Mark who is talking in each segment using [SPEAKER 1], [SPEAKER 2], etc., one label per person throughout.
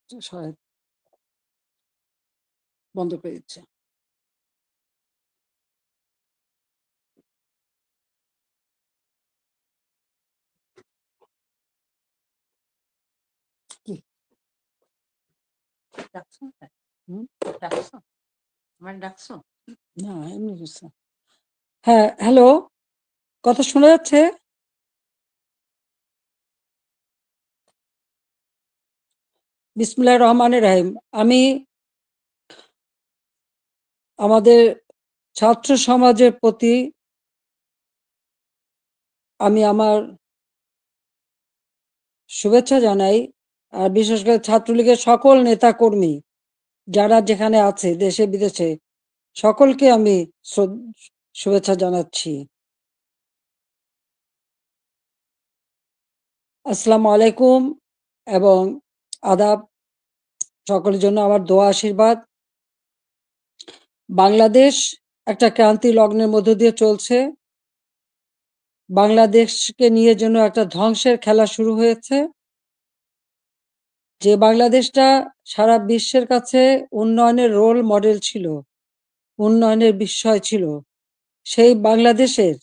[SPEAKER 1] সহায়তা বন্ধ করে দিচ্ছে। কি ডাকছো? ডাকছো? আমার ডাকছো? না, এমনি কিছু। হ্যাঁ, হ্যালো, কথা শোনা যাচ্ছে? বিসমিল্লাহির রহমানির রহিম। আমি আমাদের ছাত্র সমাজের প্রতি আমি আমার শুভেচ্ছা জানাই। আর বিশেষ করে ছাত্রলীগের সকল নেতাকর্মী যারা যেখানে আছে দেশে বিদেশে সকলকে আমি শুভেচ্ছা জানাচ্ছি। আসসালামু আলাইকুম এবং আদাব। সকলের জন্য আমার দোয়া আশীর্বাদ। বাংলাদেশ একটা ক্রান্তি লগ্নের মধ্য দিয়ে চলছে। বাংলাদেশকে নিয়ে যেন একটা ধ্বংসের খেলা শুরু হয়েছে। যে বাংলাদেশটা সারা বিশ্বের কাছে উন্নয়নের রোল মডেল ছিল, উন্নয়নের বিষয় ছিল, সেই বাংলাদেশের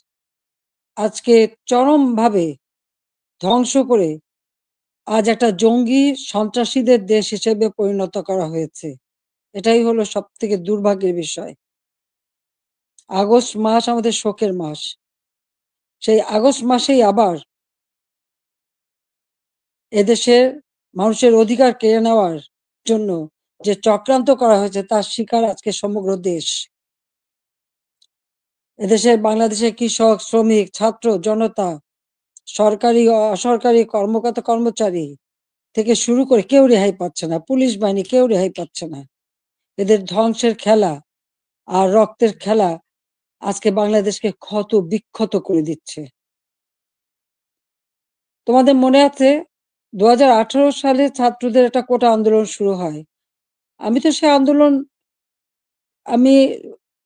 [SPEAKER 1] আজকে চরমভাবে ধ্বংস করে আজ একটা জঙ্গি সন্ত্রাসীদের দেশ হিসেবে পরিণত করা হয়েছে। এটাই হলো সব থেকে দুর্ভাগ্যের বিষয়। আগস্ট মাস আমাদের শোকের মাস। সেই আগস্ট মাসেই আবার এদেশের মানুষের অধিকার কেড়ে নেওয়ার জন্য যে চক্রান্ত করা হয়েছে তার শিকার আজকে সমগ্র দেশ। এদেশের বাংলাদেশের কৃষক, শ্রমিক, ছাত্র, জনতা, সরকারি অসরকারি কর্মকর্তা কর্মচারী থেকে শুরু করে কেউ রেহাই পাচ্ছে না। পুলিশ বাহিনী কেউ রেহাই পাচ্ছে না। এদের ধ্বংসের খেলা আর রক্তের খেলা আজকে বাংলাদেশকে ক্ষত বিক্ষত করে দিচ্ছে। তোমাদের মনে আছে ২০১৮ সালে ছাত্রদের একটা কোটা আন্দোলন শুরু হয়। আমি তো সে আন্দোলন আমি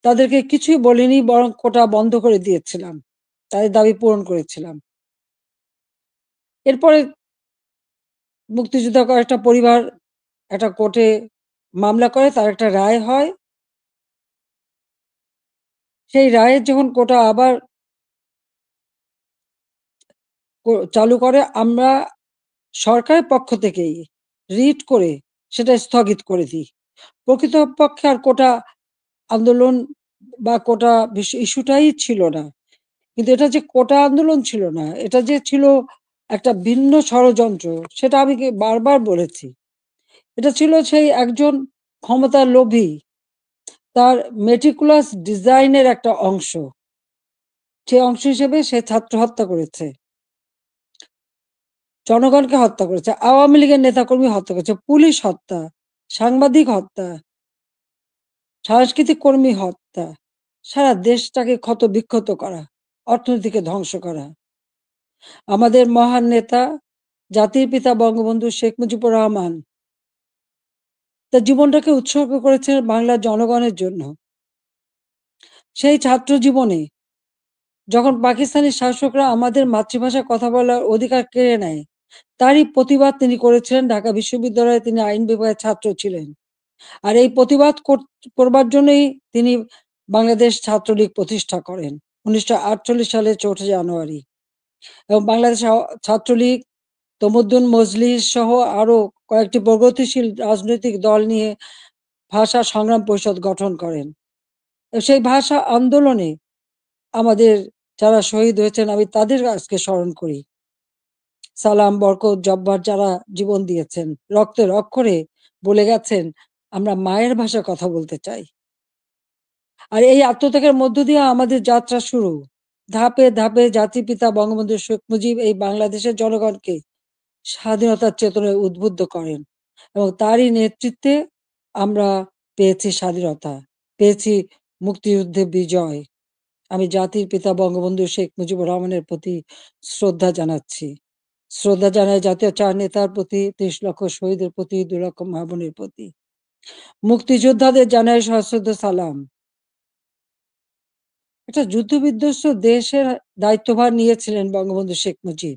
[SPEAKER 1] তাদেরকে কিছুই বলিনি, বরং কোটা বন্ধ করে দিয়েছিলাম, তাদের দাবি পূরণ করেছিলাম। এরপরে মুক্তিযোদ্ধা কয়েকটা পরিবার একটা কোর্টে মামলা করে, তার একটা রায় হয়। সেই রায়ের যখন কোটা আবার চালু করে, আমরা সরকারের পক্ষ থেকেই রিট করে সেটা স্থগিত করে দিই। প্রকৃতপক্ষে আর কোটা আন্দোলন বা কোটা ইস্যুটাই ছিল না। কিন্তু এটা যে কোটা আন্দোলন ছিল না, এটা যে ছিল একটা ভিন্ন ষড়যন্ত্র, সেটা আমি বারবার বলেছি। এটা ছিল সেই একজন ক্ষমতার লোভী, তার মেটিকুলাস ডিজাইনের একটা অংশ। সেই অংশ হিসেবে সে ছাত্র হত্যা করেছে, জনগণকে হত্যা করেছে, আওয়ামী লীগের নেতাকর্মী হত্যা করেছে, পুলিশ হত্যা, সাংবাদিক হত্যা, সাংস্কৃতিক কর্মী হত্যা, সারা দেশটাকে ক্ষত বিক্ষত করা, অর্থনীতিকে ধ্বংস করা। আমাদের মহান নেতা জাতির পিতা বঙ্গবন্ধু শেখ মুজিবুর রহমান তার জীবনটাকে উৎসর্গ করেছেন বাংলার জনগণের জন্য। সেই ছাত্র জীবনে যখন পাকিস্তানি শাসকরা আমাদের মাতৃভাষায় কথা বলার অধিকার কেড়ে নেয়, তারই প্রতিবাদ তিনি করেছিলেন। ঢাকা বিশ্ববিদ্যালয়ে তিনি আইন বিভাগের ছাত্র ছিলেন। আর এই প্রতিবাদ করবার জন্যই তিনি বাংলাদেশ ছাত্রলীগ প্রতিষ্ঠা করেন ১৯৪৮ সালের ৪ঠা জানুয়ারি। এবং বাংলাদেশ ছাত্রলীগ তমুদ্দুন মজলিস সহ আরো কয়েকটি প্রগতিশীল রাজনৈতিক দল নিয়ে ভাষা সংগ্রাম পরিষদ গঠন করেন। সেই ভাষা আন্দোলনে আমাদের যারা শহীদ হয়েছেন, আমি তাদের আজকে স্মরণ করি। সালাম, বরকত, জব্বার যারা জীবন দিয়েছেন, রক্তের অক্ষরে বলে গেছেন, আমরা মায়ের ভাষায় কথা বলতে চাই। আর এই আত্মত্যাগের মধ্য দিয়ে আমাদের যাত্রা শুরু। ধাপে ধাপে জাতির পিতা বঙ্গবন্ধু শেখ মুজিব এই বাংলাদেশের জনগণকে স্বাধীনতার চেতনায় উদ্বুদ্ধ করেন, এবং তারই নেতৃত্বে আমরা পেয়েছি স্বাধীনতা, পেয়েছি মুক্তিযুদ্ধে বিজয়। আমি জাতির পিতা বঙ্গবন্ধু শেখ মুজিবুর রহমানের প্রতি শ্রদ্ধা জানাচ্ছি। শ্রদ্ধা জানাই জাতীয় চার নেতার প্রতি, ৩০ লক্ষ শহীদের প্রতি, ২ লক্ষ মা বোনের প্রতি। মুক্তিযোদ্ধাদের জানাই সশ্রদ্ধ সালাম। একটা যুদ্ধ-বিধ্বস্ত দেশের দায়িত্বভার নিয়েছিলেন বঙ্গবন্ধু শেখ মুজিব।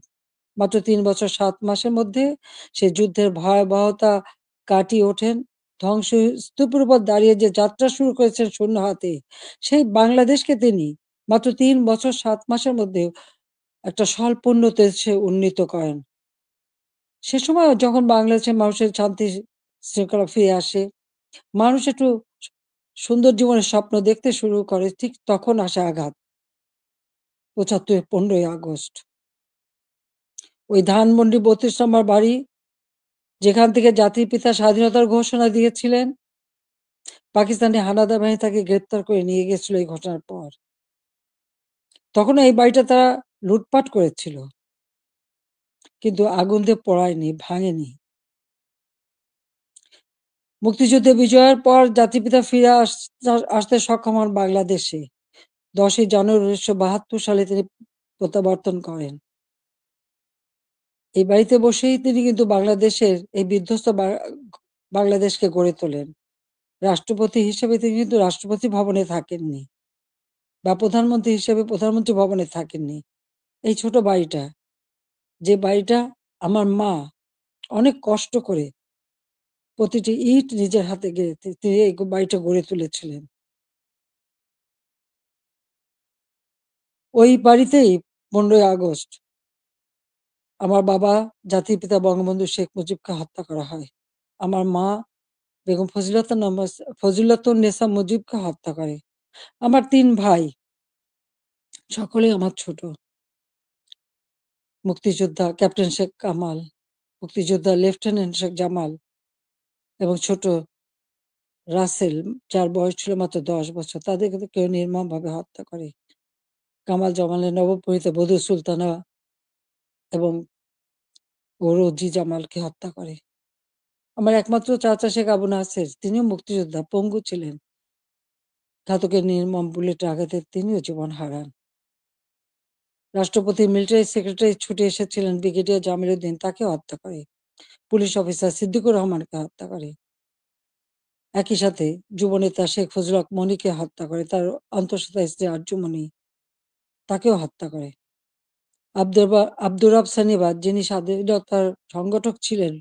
[SPEAKER 1] মাত্র ৩ বছর ৭ মাসের মধ্যে সে যুদ্ধের ভয়াবহতা কাটিয়ে ওঠেন। ধ্বংসস্তূপের উপর দাঁড়িয়ে যে যাত্রা শুরু করেছেন শূন্য হাতে, সেই বাংলাদেশকে তিনি মাত্র ৩ বছর ৭ মাসের মধ্যে একটা স্বল্পোন্নত দেশে উন্নীত করেন। সে সময় যখন বাংলাদেশের মানুষের শান্তি শৃঙ্খলা ফিরে আসে, মানুষ একটু সুন্দর জীবনের স্বপ্ন দেখতে শুরু করে, ঠিক তখন আসে আঘাত। ৭৫ ১৫ই আগস্ট। ওই ধানমন্ডি ৩২ নম্বর বাড়ি, যেখান থেকে জাতির পিতা স্বাধীনতার ঘোষণা দিয়েছিলেন, পাকিস্তানি হানাদার বাহিনী তাকে গ্রেপ্তার করে নিয়ে গেছিল এই ঘটনার পর। তখন এই বাড়িটা তারা লুটপাট করেছিল, কিন্তু আগুন দিয়ে পোড়ায়নি, ভাঙেনি। মুক্তিযুদ্ধে বিজয়ের পর জাতির পিতা ফিরে আসতে সক্ষম হন বাংলাদেশে। ১০ই জানুয়ারি ১৯৭২ সালে তিনি প্রত্যাবর্তন করেন। এই বাড়িতে বসেই তিনি কিন্তু বাংলাদেশের এই বিধ্বস্ত বাংলাদেশকে গড়ে তোলেন। রাষ্ট্রপতি হিসেবে তিনি কিন্তু রাষ্ট্রপতি ভবনে থাকেননি, বা প্রধানমন্ত্রী হিসেবে প্রধানমন্ত্রী ভবনে থাকেননি। এই ছোট বাড়িটা, যে বাড়িটা আমার মা অনেক কষ্ট করে প্রতিটি ইট নিজের হাতে গেড়ে তিনি এই বাড়িটা গড়ে তুলেছিলেন। ওই বাড়িতেই ১৫ই আগস্ট আমার বাবা জাতির পিতা বঙ্গবন্ধু শেখ মুজিবকে হত্যা করা হয়। আমার মা বেগম ফজিলাতুন্নেছা মুজিবকে হত্যা করে। আমার ৩ ভাই, সকলেই আমার ছোট। মুক্তিযোদ্ধা ক্যাপ্টেন শেখ কামাল, মুক্তিযোদ্ধা লেফটেন্যান্ট শেখ জামাল এবং ছোট রাসেল, যার বয়স ছিল মাত্র ১০ বছর। তাদেরকে কিন্তু কেউ নির্মমভাবে হত্যা করে। কামাল জামালের নবপরিণীতা বধূ সুলতানা এবং রোজি জামালকে হত্যা করে। আমার একমাত্র চাচা শেখ আবু নাসের, তিনিও মুক্তিযোদ্ধা, পঙ্গু ছিলেন। ঘাতকের নির্মম বুলেটের আঘাতে তিনিও জীবন হারান। রাষ্ট্রপতির মিলিটারি সেক্রেটারি ছুটে এসেছিলেন ব্রিগেডিয়ার জামিল উদ্দিন, তাকেও হত্যা করে। পুলিশ অফিসার সিদ্দিকুর রহমানকে হত্যা করে। একই সাথে যুবনেতা শেখ ফজলুল হক মনিকে হত্যা করে, তার অন্তঃসত্ত্বা স্ত্রী আরজুমনি, তাকেও হত্যা করে। আব্দুর রব সানিবাদ, যিনি স্বাধীনতার সংগঠক ছিলেন,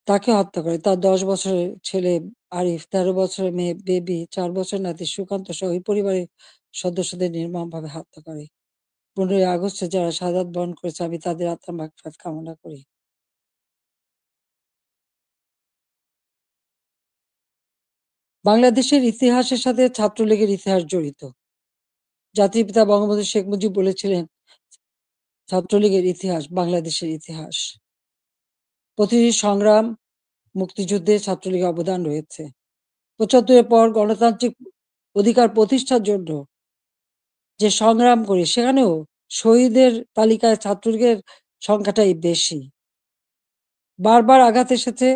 [SPEAKER 1] তাকে হত্যা করে। তার ১০ বছরের ছেলে আরিফ, ১৩ বছরের মেয়ে বেবি, ৪ বছরের নাতি সুকান্ত সহ ওই পরিবারের সদস্যদের নির্মমভাবে হত্যা করে। ১৫ই আগস্টে যারা শাহাদাত বরণ করেছে, আমি তাদের আত্মার মাগফিরাত কামনা করি। বাংলাদেশের ইতিহাসের সাথে ছাত্রলীগের ইতিহাস জড়িত। জাতির পিতা বঙ্গবন্ধু শেখ মুজিব বলেছিলেন, ছাত্রলীগের ইতিহাস বাংলাদেশের ইতিহাস। প্রতিটি সংগ্রাম, মুক্তিযুদ্ধে ছাত্রলীগের অবদান রয়েছে। ৭৫ পর গণতান্ত্রিক অধিকার প্রতিষ্ঠার জন্য যে সংগ্রাম করি, সেখানেও শহীদের তালিকায় ছাত্রলীগের সংখ্যাটাই বেশি। বারবার আঘাত এসেছে,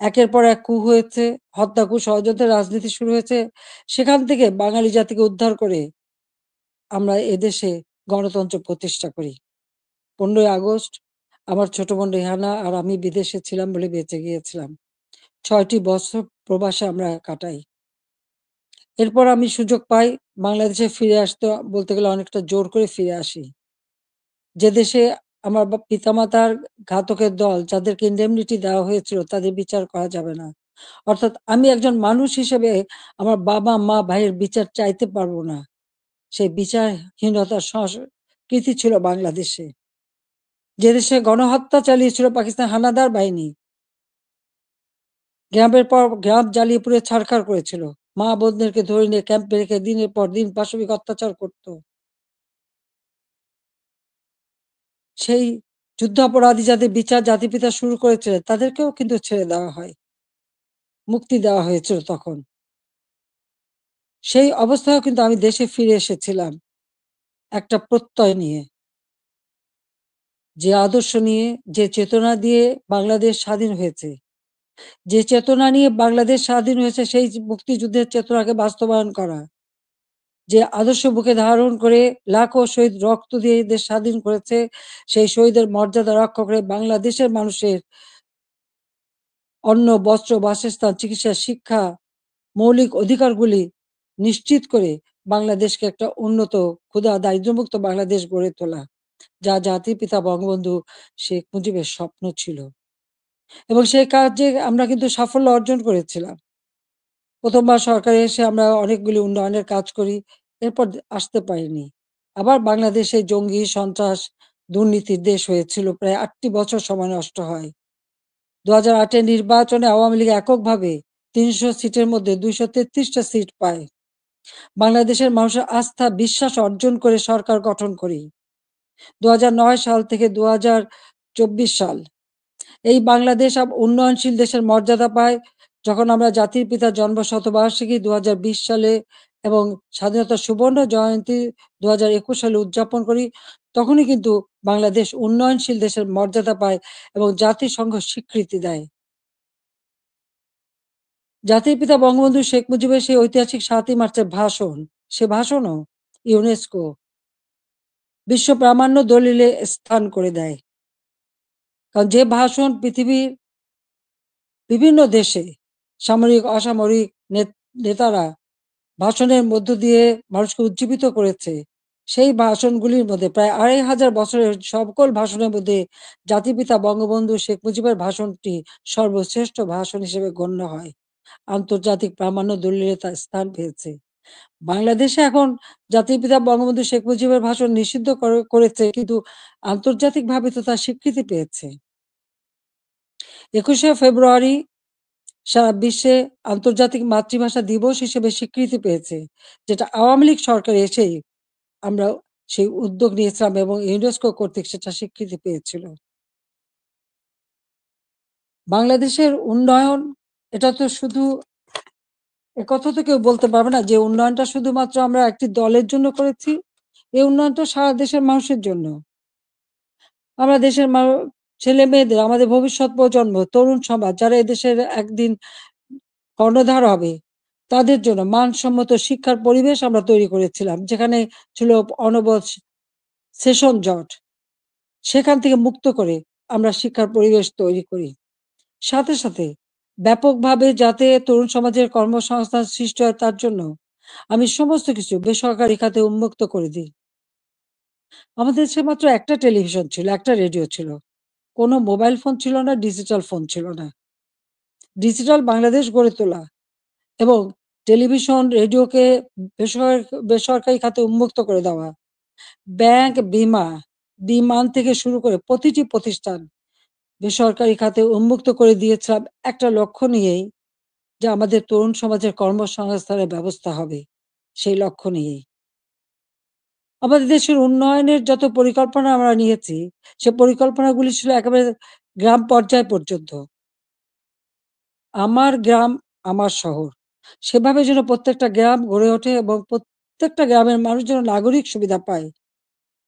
[SPEAKER 1] একের পর এক কূ হয়েছে, হত্যা, কূ, ষড়যন্ত্রের রাজনীতি শুরু হয়েছে। সেখান থেকে বাঙালি জাতিকে উদ্ধার করে আমরা এদেশে গণতন্ত্র প্রতিষ্ঠা করি। ১৫ই আগস্ট আমার ছোট বোন রেহানা আর আমি বিদেশে ছিলাম বলে বেঁচে গিয়েছিলাম। ৬টি বছর প্রবাসে আমরা কাটাই। এরপর আমি সুযোগ পাই বাংলাদেশে ফিরে আসতে, বলতে গেলে অনেকটা জোর করে ফিরে আসি। যে দেশে আমার পিতামাতার ঘাতকের দল, যাদেরকে ইন্ডেমনিটি দেওয়া হয়েছিল, তাদের বিচার করা যাবে না। অর্থাৎ আমি একজন মানুষ হিসেবে আমার বাবা, মা, ভাইয়ের বিচার চাইতে পারবো না। সেই বিচারহীনতার সংস্কৃতি ছিল বাংলাদেশে। যে দেশে গণহত্যা চালিয়েছিল পাকিস্তান হানাদার বাহিনী, গ্রামের পর গ্রাম জ্বালিয়ে পুড়ে ছারখার করেছিল। মা বোনদেরকে ধরে নিয়ে ক্যাম্পে রেখে দিনের পর দিন পাশবিক অত্যাচার করত। সেই যুদ্ধাপরাধী যাদের বিচার জাতিপিতা শুরু করেছিলেন, তাদেরকেও কিন্তু ছেড়ে দেওয়া হয়, মুক্তি দেওয়া হয়েছিল তখন। সেই অবস্থায়ও কিন্তু আমি দেশে ফিরে এসেছিলাম একটা প্রত্যয় নিয়ে, যে আদর্শ নিয়ে, যে চেতনা দিয়ে বাংলাদেশ স্বাধীন হয়েছে। যে চেতনা নিয়ে বাংলাদেশ স্বাধীন হয়েছে, সেই মুক্তিযুদ্ধের চেতনাকে বাস্তবায়ন করা। যে আদর্শ বুকে ধারণ করে লাখো শহীদ রক্ত দিয়ে দেশ স্বাধীন করেছে, সেই শহীদের মর্যাদা রক্ষা করে বাংলাদেশের মানুষের অন্ন, বস্ত্র, বাসস্থান, চিকিৎসা, শিক্ষা, মৌলিক অধিকারগুলি নিশ্চিত করে বাংলাদেশকে একটা উন্নত, ক্ষুধা দারিদ্র্যমুক্ত বাংলাদেশ গড়ে তোলা, যা জাতির পিতা বঙ্গবন্ধু শেখ মুজিবের স্বপ্ন ছিল। এবং সেই কাজে আমরা কিন্তু সাফল্য অর্জন করেছিলাম। প্রথমবার সরকারে এসে আমরা অনেকগুলি উন্নয়নের কাজ করি, এরপর আসতে পারিনি। আবার বাংলাদেশে জঙ্গি, সন্ত্রাস, দুর্নীতির দেশ হয়েছিল, প্রায় ৮টি বছর সময় নষ্ট হয়। ২০০৮-এর নির্বাচনে আওয়ামী লীগ এককভাবে ৩০০ সিটের মধ্যে ২৩৩টা সিট পায়। বাংলাদেশের মানুষের আস্থা, বিশ্বাস অর্জন করে সরকার গঠন করি। ২০০৯ সাল থেকে ২০২৪ সাল এই বাংলাদেশ উন্নয়নশীল দেশের মর্যাদা পায়। যখন আমরা জাতির পিতার জন্মশতবার্ষিকী ২০২০ সালে এবং স্বাধীনতার সুবর্ণ জয়ন্তী ২০২১ সালে উদযাপন করি, তখনই কিন্তু বাংলাদেশ উন্নয়নশীল দেশের মর্যাদা পায় এবং জাতিসংঘ স্বীকৃতি দেয়। জাতির পিতা বঙ্গবন্ধু শেখ মুজিবের সেই ঐতিহাসিক ৭ই মার্চের ভাষণ, সে ভাষণও ইউনেস্কো বিশ্ব প্রামাণ্য দলিলে স্থান করে দেয়। কারণ যে ভাষণ পৃথিবীর বিভিন্ন দেশে সামরিক, অসামরিক নেতারা ভাষণের মধ্য দিয়ে মানুষকে উজ্জীবিত করেছে, সেই ভাষণগুলির মধ্যে প্রায় ২৫০০ বছরের সকল ভাষণের মধ্যে জাতিপিতা বঙ্গবন্ধু শেখ মুজিবের ভাষণটি সর্বশ্রেষ্ঠ ভাষণ হিসেবে গণ্য হয়। আন্তর্জাতিক প্রামাণ্য দলিলে তার স্থান পেয়েছে। বাংলাদেশে এখন জাতির পিতা বঙ্গবন্ধু শেখ মুজিবের ভাষণ নিষিদ্ধ করেছে, কিন্তু আন্তর্জাতিকভাবে তো তার স্বীকৃতি পেয়েছে। ২১শে ফেব্রুয়ারি সারা বিশ্বে আন্তর্জাতিক মাতৃভাষা দিবস হিসেবে স্বীকৃতি পেয়েছে, যেটা আওয়ামী লীগ সরকার এসেই আমরা সেই উদ্যোগ নিয়েছিলাম এবং ইউনেস্কো কর্তৃক সেটা স্বীকৃতি পেয়েছিল। বাংলাদেশের উন্নয়ন, এটা তো শুধু, একথা তো কেউ বলতে পারবে না যে উন্নয়নটা শুধুমাত্র আমরা একটি দলের জন্য করেছি। এই উন্নয়নটা সারা দেশের মানুষের জন্য। আমরা দেশের ছেলে মেয়েদের, আমাদের ভবিষ্যৎ প্রজন্ম, তরুণ সমাজ, যারা এদেশের একদিন কর্ণধার হবে, তাদের জন্য মানসম্মত শিক্ষার পরিবেশ আমরা তৈরি করেছিলাম, যেখানে ছিল অনবৎ সেশন জট। সেখান থেকে মুক্ত করে আমরা শিক্ষার পরিবেশ তৈরি করি। সাথে, সাথে ব্যাপকভাবে যাতে তরুণ সমাজের কর্মসংস্থান সৃষ্টি হয় তার জন্য আমি সমস্ত কিছু বেসরকারি খাতে উন্মুক্ত করে দিই। আমাদের দেশে মাত্র একটা টেলিভিশন ছিল, একটা রেডিও ছিল। কোনো মোবাইল ফোন ছিল না, ডিজিটাল ফোন ছিল না। ডিজিটাল বাংলাদেশ গড়ে তোলা এবং টেলিভিশন, রেডিওকে বেসরকারি খাতে উন্মুক্ত করে দেওয়া। ব্যাংক, বিমান থেকে শুরু করে প্রতিটি প্রতিষ্ঠান বেসরকারি খাতে উন্মুক্ত করে দিয়েছিলাম একটা লক্ষ্য নিয়েই, যে আমাদের তরুণ সমাজের কর্মসংস্থানের ব্যবস্থা হবে, সেই লক্ষ্য নিয়েই। আমাদের দেশের উন্নয়নের যত পরিকল্পনা আমরা নিয়েছি, সে পরিকল্পনাগুলি ছিল একেবারে গ্রাম পর্যায় পর্যন্ত। আমার গ্রাম, আমার শহর। সেভাবে যেন প্রত্যেকটা গ্রাম গড়ে ওঠে এবং প্রত্যেকটা গ্রামের মানুষ যেন নাগরিক সুবিধা পায়,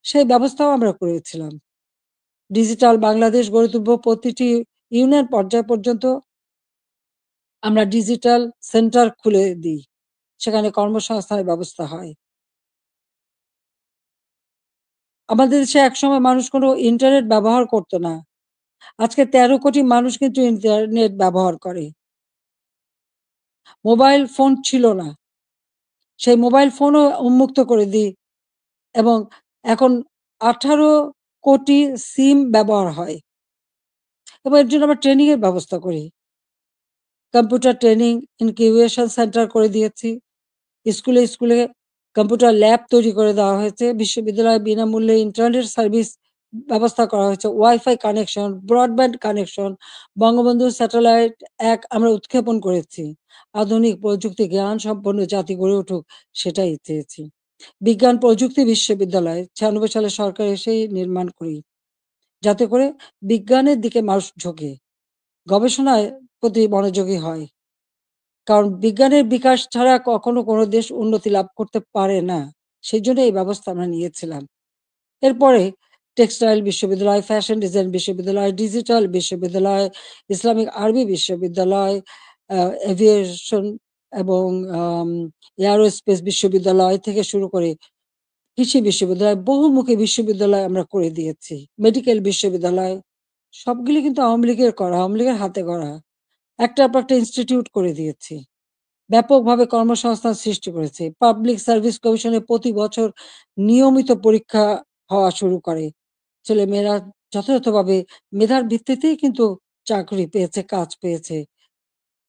[SPEAKER 1] সেই ব্যবস্থাও আমরা করেছিলাম। ডিজিটাল বাংলাদেশ গড়ে তুলব, প্রতিটি ইউনিয়ন পর্যায় পর্যন্ত আমরা ডিজিটাল সেন্টার খুলে দিই। সেখানে কর্মসংস্থানের ব্যবস্থা হয়। আমাদের দেশে একসময় মানুষ কোনো ইন্টারনেট ব্যবহার করত না। আজকে ১৩ কোটি মানুষ কিন্তু ইন্টারনেট ব্যবহার করে। মোবাইল ফোন ছিল না। সেই মোবাইল ফোনও উন্মুক্ত করে দিই এবং এখন ১৮ কোটি সিম ব্যবহার হয় এবং এর জন্য আমরা ট্রেনিং এর ব্যবস্থা করি। কম্পিউটার ট্রেনিং ইনকিউবেশন সেন্টার করে দিয়েছি। স্কুলে কম্পিউটার ল্যাব তৈরি করে দেওয়া হয়েছে। বিশ্ববিদ্যালয়ে বিনামূল্যে ইন্টারনেট সার্ভিস ব্যবস্থা করা হয়েছে। Wifi connection, broadband connection, Bangabandhu satellite ১ আমরা উৎক্ষেপণ করেছি। আধুনিক প্রযুক্তি জ্ঞান সম্পন্ন জাতি গড়ে উঠুক, সেটাই চেয়েছি। বিজ্ঞান প্রযুক্তি বিশ্ববিদ্যালয় ৯৬ সালে সরকার এসেই নির্মাণ করি। যাতে করে বিজ্ঞানের দিকে মানুষ ঝোঁকে, গবেষণায় প্রতি মনোযোগী হয়। কারণ বিজ্ঞানের বিকাশ ছাড়া কখনো কোনো দেশ উন্নতি লাভ করতে পারে না। সেজন্য এই ব্যবস্থা আমরা নিয়েছিলাম। এরপরে টেক্সটাইল বিশ্ববিদ্যালয়, ফ্যাশন ডিজাইন বিশ্ববিদ্যালয়, ডিজিটাল বিশ্ববিদ্যালয়, ইসলামিক আরবি বিশ্ববিদ্যালয়, আ এভিয়েশন এবং আম এয়ারোস্পেস বিশ্ববিদ্যালয় থেকে শুরু করে কৃষি বিশ্ববিদ্যালয়, বহুমুখী বিশ্ববিদ্যালয় আমরা করে দিয়েছি। মেডিকেল বিশ্ববিদ্যালয়, সবগুলি কিন্তু আওয়ামী লীগের করা, আওয়ামী লীগের হাতে গড়া। একটার পর একটা ইনস্টিটিউট করে দিয়েছি। ব্যাপকভাবে কর্মসংস্থান সৃষ্টি করেছে। পাবলিক সার্ভিস কমিশনে প্রতি বছর নিয়মিত পরীক্ষা হওয়া শুরু করে। ছেলেমেয়েরা যথাযথভাবে মেধার ভিত্তিতেই কিন্তু চাকরি পেয়েছে, কাজ পেয়েছে।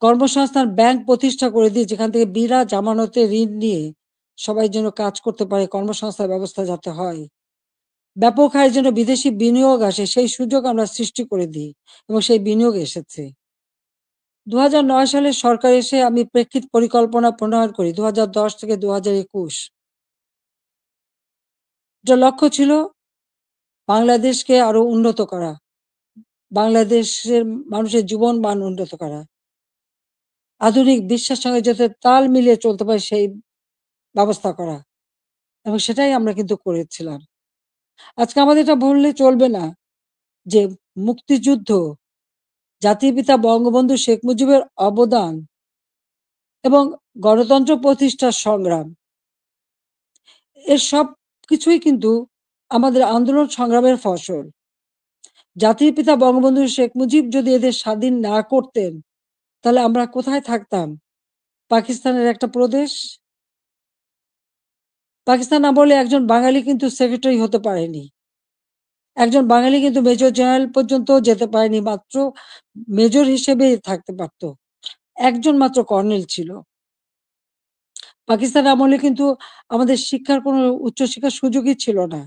[SPEAKER 1] কর্মসংস্থান ব্যাংক প্রতিষ্ঠা করে দিয়ে যেখান থেকে বিনা জামানতে ঋণ নিয়ে সবাই যেন কাজ করতে পারে, কর্মসংস্থান ব্যবস্থা যাতে হয়। ব্যাপক হারে যেন বিদেশি বিনিয়োগ আসে, সেই সুযোগ আমরা সৃষ্টি করে দিই এবং সেই বিনিয়োগ এসেছে। ২০০৯ সালে সরকার এসে আমি প্রেক্ষিত পরিকল্পনা প্রণয়ন করি ২০১০ থেকে ২০২১। এটার লক্ষ্য ছিল বাংলাদেশকে আরো উন্নত করা, বাংলাদেশের মানুষের জীবন মান উন্নত করা, আধুনিক বিশ্বের সঙ্গে যাতে তাল মিলিয়ে চলতে পারে সেই ব্যবস্থা করা এবং সেটাই আমরা কিন্তু করেছিলাম। আজকে আমাদের এটা বললে চলবে না যে মুক্তিযুদ্ধ, জাতির পিতা বঙ্গবন্ধু শেখ মুজিবের অবদান এবং গণতন্ত্র প্রতিষ্ঠার সংগ্রাম, এর সবকিছুই কিন্তু আমাদের আন্দোলন সংগ্রামের ফসল। জাতির পিতা বঙ্গবন্ধু শেখ মুজিব যদি এদের স্বাধীন না করতেন, তাহলে আমরা কোথায় থাকতাম? পাকিস্তানের একটা প্রদেশ। পাকিস্তান আমলে একজন বাঙালি কিন্তু সেক্রেটারি হতে পারেনি। একজন বাঙালি কিন্তু মেজর জেনারেল পর্যন্তও যেতে পারেনি, মাত্র মেজর হিসেবেই থাকতে পারত। একজন মাত্র কর্নেল ছিল। পাকিস্তান আমলে কিন্তু আমাদের শিক্ষার কোনো উচ্চশিক্ষার সুযোগই ছিল না।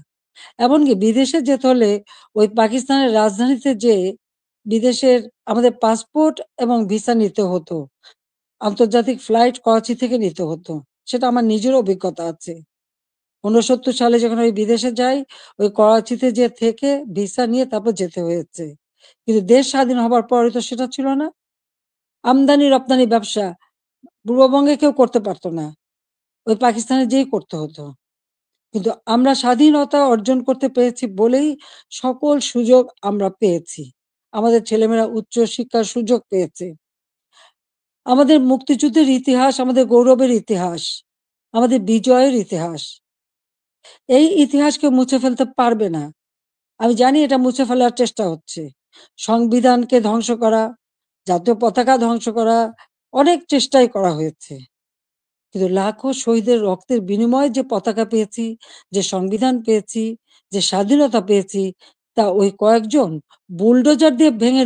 [SPEAKER 1] এমনকি বিদেশে যেতে হলে ওই পাকিস্তানের রাজধানীতে যেয়ে বিদেশের আমাদের পাসপোর্ট এবং ভিসা নিতে হতো। আন্তর্জাতিক ফ্লাইট করাচি থেকে নিতে হতো। সেটা আমার নিজের অভিজ্ঞতা আছে। ৬৯ সালে যখন আমি বিদেশে যাই, ওই করাচিতে যেয়ে থেকে ভিসা নিয়ে তারপর যেতে হয়েছে। কিন্তু দেশ স্বাধীন হবার পরে তো সেটা ছিল না। আমদানি-রপ্তানি ব্যবসা পূর্ববঙ্গে কেউ করতে পারত না। ওই পাকিস্তানে যেয়েই করতে হতো। কিন্তু আমরা স্বাধীনতা অর্জন করতে পেরেছি বলেই সকল সুযোগ আমরা পেয়েছি। আমাদের ছেলেমেয়েরা উচ্চ শিক্ষার সুযোগ পেয়েছে। আমাদের মুক্তিযুদ্ধের ইতিহাস, আমাদের গৌরবের ইতিহাস, আমাদের বিজয়ের ইতিহাস। এই ইতিহাস কেউ মুছে ফেলতে পারবে না। আমি জানি এটা মুছে ফেলার চেষ্টা হচ্ছে। সংবিধানকে ধ্বংস করা, জাতীয় পতাকা ধ্বংস করা, অনেক চেষ্টাই করা হয়েছে। কিন্তু লাখো শহীদের রক্তের বিনিময়ে যে পতাকা পেয়েছি, যে সংবিধান পেয়েছি, যে স্বাধীনতা পেয়েছি, তা ওই কয়েকজন বুলডোজার দিয়ে ভেঙে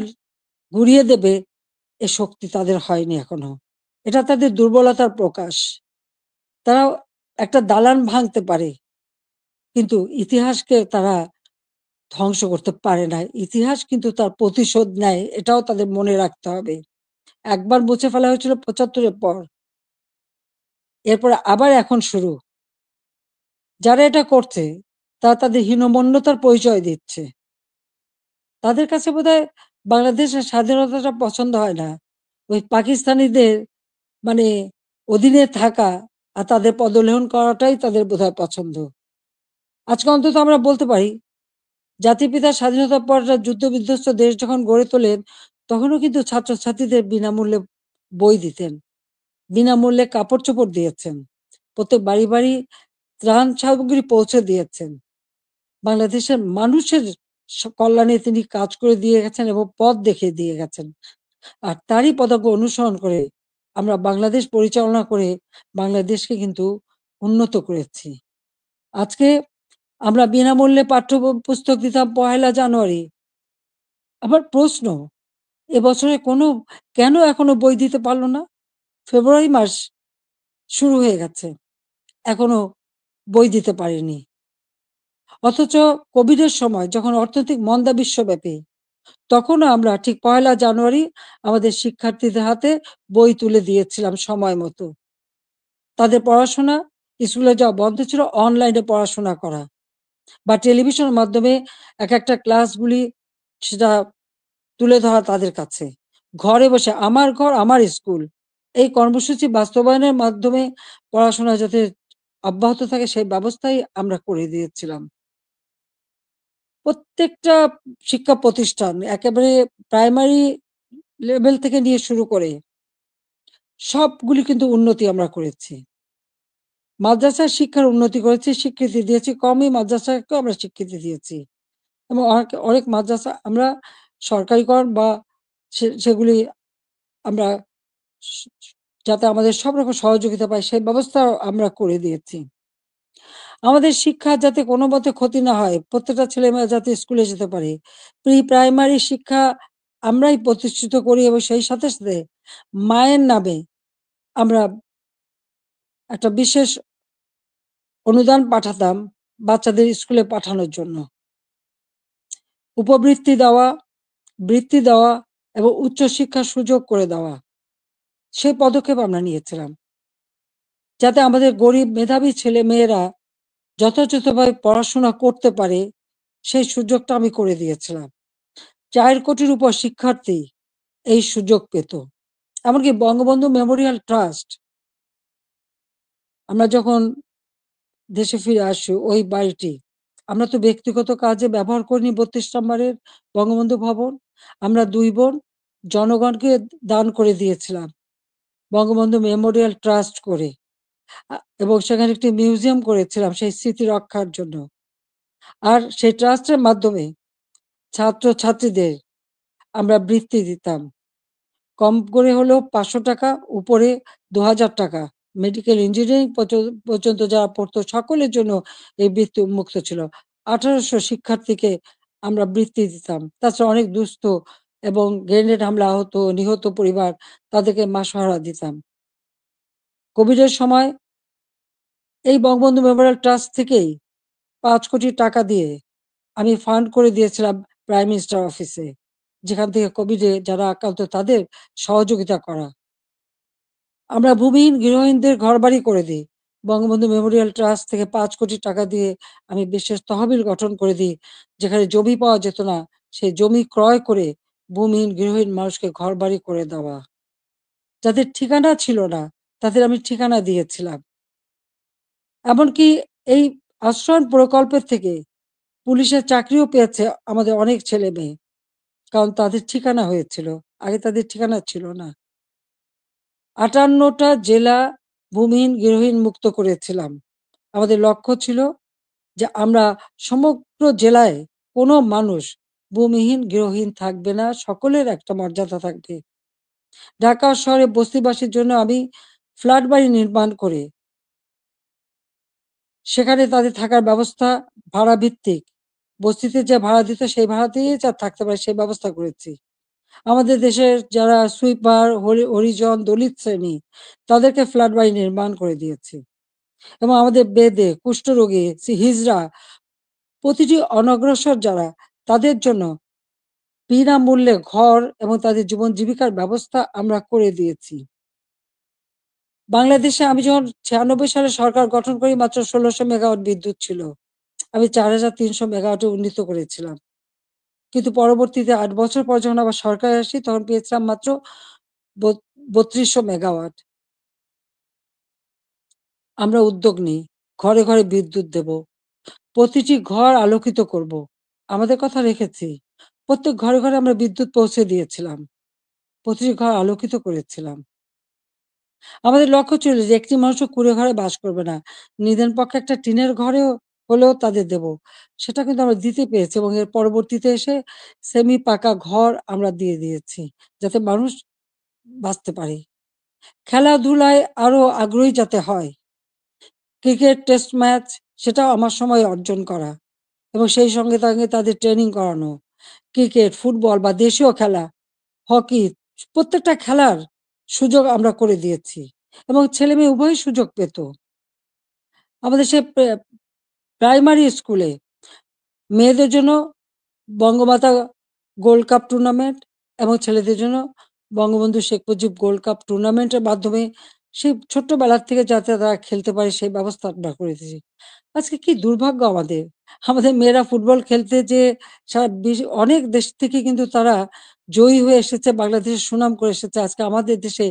[SPEAKER 1] গুঁড়িয়ে দেবে এ শক্তি তাদের হয়নি এখনো। এটা তাদের দুর্বলতার প্রকাশ। তারা একটা দালান ভাঙতে পারে, কিন্তু ইতিহাসকে তারা ধ্বংস করতে পারে না। ইতিহাস কিন্তু তার প্রতিশোধ নেয়, এটাও তাদের মনে রাখতে হবে। একবার মুছে ফেলা হয়েছিল ৭৫ এর পর। এরপরে আবার এখন শুরু। যারা এটা করছে তারা তাদের হীনমন্যতার পরিচয় দিচ্ছে। তাদের কাছে বোধহয় বাংলাদেশের স্বাধীনতাটা পছন্দ হয় না। ওই পাকিস্তানিদের মানে অধীনে থাকা আর তাদের পদলেহন করাটাই তাদের বোধহয় পছন্দ। আজকে অন্তত আমরা বলতে পারি, জাতির পিতা স্বাধীনতার পর যুদ্ধ বিধ্বস্ত দেশ যখন গড়ে তোলেন, তখনও কিন্তু ছাত্রছাত্রীদের বিনামূল্যে বই দিতেন, বিনামূল্যে কাপড়-চোপড় দিয়েছেন। প্রত্যেক বাড়ি, বাড়ি ত্রাণ সামগ্রী পৌঁছে দিয়েছেন। বাংলাদেশের মানুষের কল্যাণে তিনি কাজ করে দিয়ে গেছেন এবং পথ দেখিয়ে দিয়ে গেছেন। আর তারই পদাঙ্ক অনুসরণ করে আমরা বাংলাদেশ পরিচালনা করে বাংলাদেশকে কিন্তু উন্নত করেছি। আজকে আমরা বিনামূল্যে পুস্তক দিতাম ১লা জানুয়ারি। আমার প্রশ্ন, এবছরে কেন এখনো বই দিতে পারল না? ফেব্রুয়ারি মাস শুরু হয়ে গেছে, এখনো বই দিতে পারেনি। অথচ কোভিডের সময় যখন অর্থনৈতিক মন্দা বিশ্বব্যাপী, তখনও আমরা ঠিক ১লা জানুয়ারি আমাদের শিক্ষার্থীদের হাতে বই তুলে দিয়েছিলাম সময় মতো। তাদের পড়াশোনা, স্কুলে যাওয়া বন্ধ ছিল, অনলাইনে পড়াশোনা করা বা টেলিভিশনের মাধ্যমে একটা ক্লাসগুলি সেটা তুলে ধরা তাদের কাছে। ঘরে বসে আমার ঘর আমার স্কুল, এই কর্মসূচি বাস্তবায়নের মাধ্যমে পড়াশোনা যাতে অব্যাহত থাকে সেই ব্যবস্থাই আমরা করে দিয়েছিলাম। প্রত্যেকটা শিক্ষা প্রতিষ্ঠান একেবারে প্রাইমারি লেভেল থেকে নিয়ে শুরু করে সবগুলি কিন্তু উন্নতি আমরা করেছি। মাদ্রাসার শিক্ষার উন্নতি করেছি, স্বীকৃতি দিয়েছি। কওমি মাদ্রাসাকেও আমরা স্বীকৃতি দিয়েছি এবং অনেক মাদ্রাসা আমরা সরকারিকরণ বা সেগুলি আমরা স যাতে আমাদের সব রকম সহযোগিতা পায় সেই ব্যবস্থাও আমরা করে দিয়েছি। আমাদের শিক্ষার যাতে কোনোমতে ক্ষতি না হয়, প্রত্যেকটা ছেলেমেয়ে যাতে স্কুলে যেতে পারে। প্রাইমারি শিক্ষা আমরাই প্রতিষ্ঠিত করি এবং সেই সাথে, সাথে মায়ের নামে আমরা একটা বিশেষ অনুদান পাঠাতাম বাচ্চাদের স্কুলে পাঠানোর জন্য। উপবৃত্তি দেওয়া, বৃত্তি দেওয়া এবং উচ্চশিক্ষার সুযোগ করে দেওয়া। সেই পদক্ষেপ আমরা নিয়েছিলাম। যাতে আমাদের গরিব মেধাবী ছেলেমেয়েরা যথাযথভাবে পড়াশোনা করতে পারে, সেই সুযোগটা আমি করে দিয়েছিলাম। ৪ কোটির উপর শিক্ষার্থী এই সুযোগ পেত। এমনকি বঙ্গবন্ধু মেমোরিয়াল ট্রাস্ট, আমরা যখন দেশে ফিরে আসি ওই বাড়িটি আমরা তো ব্যক্তিগত কাজে ব্যবহার করিনি। ৩২ নম্বরের বঙ্গবন্ধু ভবন আমরা ২ বোন জনগণকে দান করে দিয়েছিলাম বঙ্গবন্ধু মেমোরিয়াল ট্রাস্ট করে। এবং সেখানে একটি মিউজিয়াম করেছিলাম সেই স্মৃতি রক্ষার জন্য। আর সেই ট্রাস্টের মাধ্যমে ছাত্রছাত্রীদের আমরা বৃত্তি দিতাম। কম করে হলেও ৳৫০০, উপরে ৳২,০০০। মেডিকেল ইঞ্জিনিয়ারিং পর্যন্ত যারা পড়তো সকলের জন্য এই বৃত্তি উন্মুক্ত ছিল। ১৮০০ শিক্ষার্থীকে আমরা বৃত্তি দিতাম। তাছাড়া অনেক দুস্থ এবং গ্রেনেড হামলা আহত, নিহত পরিবার তাদেরকে মাসোহারা দিতাম। কোভিডের সময় এই বঙ্গবন্ধু মেমোরিয়াল ট্রাস্ট থেকেই ৫ কোটি টাকা দিয়ে আমি ফান্ড করে দিয়েছিলাম প্রাইম মিনিস্টার অফিসে। যেখান থেকে কোভিডে যারা আক্রান্ত তাদের সহযোগিতা করা। আমরা ভূমিহীন গৃহহীনদের ঘরবাড়ি করে দিই। বঙ্গবন্ধু মেমোরিয়াল ট্রাস্ট থেকে ৫ কোটি টাকা দিয়ে আমি বিশেষ তহবিল গঠন করে দিই। যেখানে জমি পাওয়া যেত না, সেই জমি ক্রয় করে ভূমিহীন গৃহহীন মানুষকে ঘরবাড়ি করে দেওয়া। যাদের ঠিকানা ছিল না, তাদের আমি ঠিকানা দিয়েছিলাম। এমনকি এই আশ্রয়ণ প্রকল্পের থেকে পুলিশের চাকরিও পেয়েছে আমাদের অনেক ছেলেমেয়ে। কারণ তাদের ঠিকানা হয়েছিল। আগে তাদের ঠিকানা ছিল না। 58টা জেলা ভূমিহীন গৃহহীন মুক্ত করেছিলাম। আমাদের লক্ষ্য ছিল যে আমরা সমগ্র জেলায় কোনো মানুষ ভূমিহীন গৃহহীন থাকবে না, সকলের একটা মর্যাদা থাকবে। ঢাকা শহরে বস্তিবাসীর জন্য আমি ফ্ল্যাট বাড়ি নির্মাণ করে সেখানে তাদের থাকার ব্যবস্থা ভাড়া ভিত্তিক, বস্তিতে যে ভাড়া দিত সেই ভাড়াতেই যা থাকতে পারে সেই ব্যবস্থা করেছি। আমাদের দেশের যারা সুইপার, হরিজন, দলিত শ্রেণী তাদেরকে ফ্ল্যাট বাড়ি নির্মাণ করে দিয়েছি এবং আমাদের বেদে, কুষ্ঠরোগী, হিজড়া প্রতিটি অনগ্রসর যারা তাদের জন্য বিনামূল্যে ঘর এবং তাদের জীবন জীবিকার ব্যবস্থা আমরা করে দিয়েছি। বাংলাদেশে আমি যখন 96 সালে সরকার গঠন করি মাত্র 1600 মেগাওয়াট বিদ্যুৎ ছিল। আমি 4300 মেগাওয়াটে উন্নীত করেছিলাম। কিন্তু পরবর্তীতে 8 বছর পর যখন আবার সরকারে আসি তখন পেয়েছিলাম মাত্র 3200 মেগাওয়াট। আমরা উদ্যোগ নিই, ঘরে ঘরে বিদ্যুৎ দেব, প্রতিটি ঘর আলোকিত করব। আমাদের কথা রেখেছি। প্রত্যেক ঘরে ঘরে আমরা বিদ্যুৎ পৌঁছে দিয়েছিলাম, প্রতিটি ঘর আলোকিত করেছিলাম। আমাদের লক্ষ্য ছিল যে একটি মানুষও কুঁড়ে ঘরে বাস করবে না, নিদেন পক্ষে একটা টিনের ঘরেও হলেও তাদের দেব। সেটা কিন্তু আমরা দিতে পেরেছি এবং এর পরবর্তীতে এসে সেমি পাকা ঘর আমরা দিয়ে দিয়েছি যাতে মানুষ বাঁচতে পারে। খেলাধুলায় আরো আগ্রহী যাতে হয়, ক্রিকেট টেস্ট ম্যাচ সেটাও আমার সময় অর্জন করা এবং সেই সঙ্গে সঙ্গে তাদের ট্রেনিং করানো। ক্রিকেট, ফুটবল বা দেশীয় খেলা, হকি প্রত্যেকটা খেলার সুযোগ আমরা করে দিয়েছি এবং ছেলে মেয়ে উভয়ই সুযোগ পেত। আমাদের সে প্রাইমারি স্কুলে মেয়েদের জন্য বঙ্গমাতা গোল্ড কাপ টুর্নামেন্ট এবং ছেলেদের জন্য বঙ্গবন্ধু শেখ মুজিব গোল্ড কাপ টুর্নামেন্টের মাধ্যমে সেই ছোট্টবেলার থেকে যাতে তারা খেলতে পারে সেই ব্যবস্থা আমরা করে দিয়েছি। আজকে কি দুর্ভাগ্য আমাদের! আমাদের মেয়েরা ফুটবল খেলতে যেয়ে সারা অনেক দেশ থেকে কিন্তু তারা জয়ী হয়ে এসেছে, বাংলাদেশের সুনাম করে এসেছে। আজকে আমাদের দেশে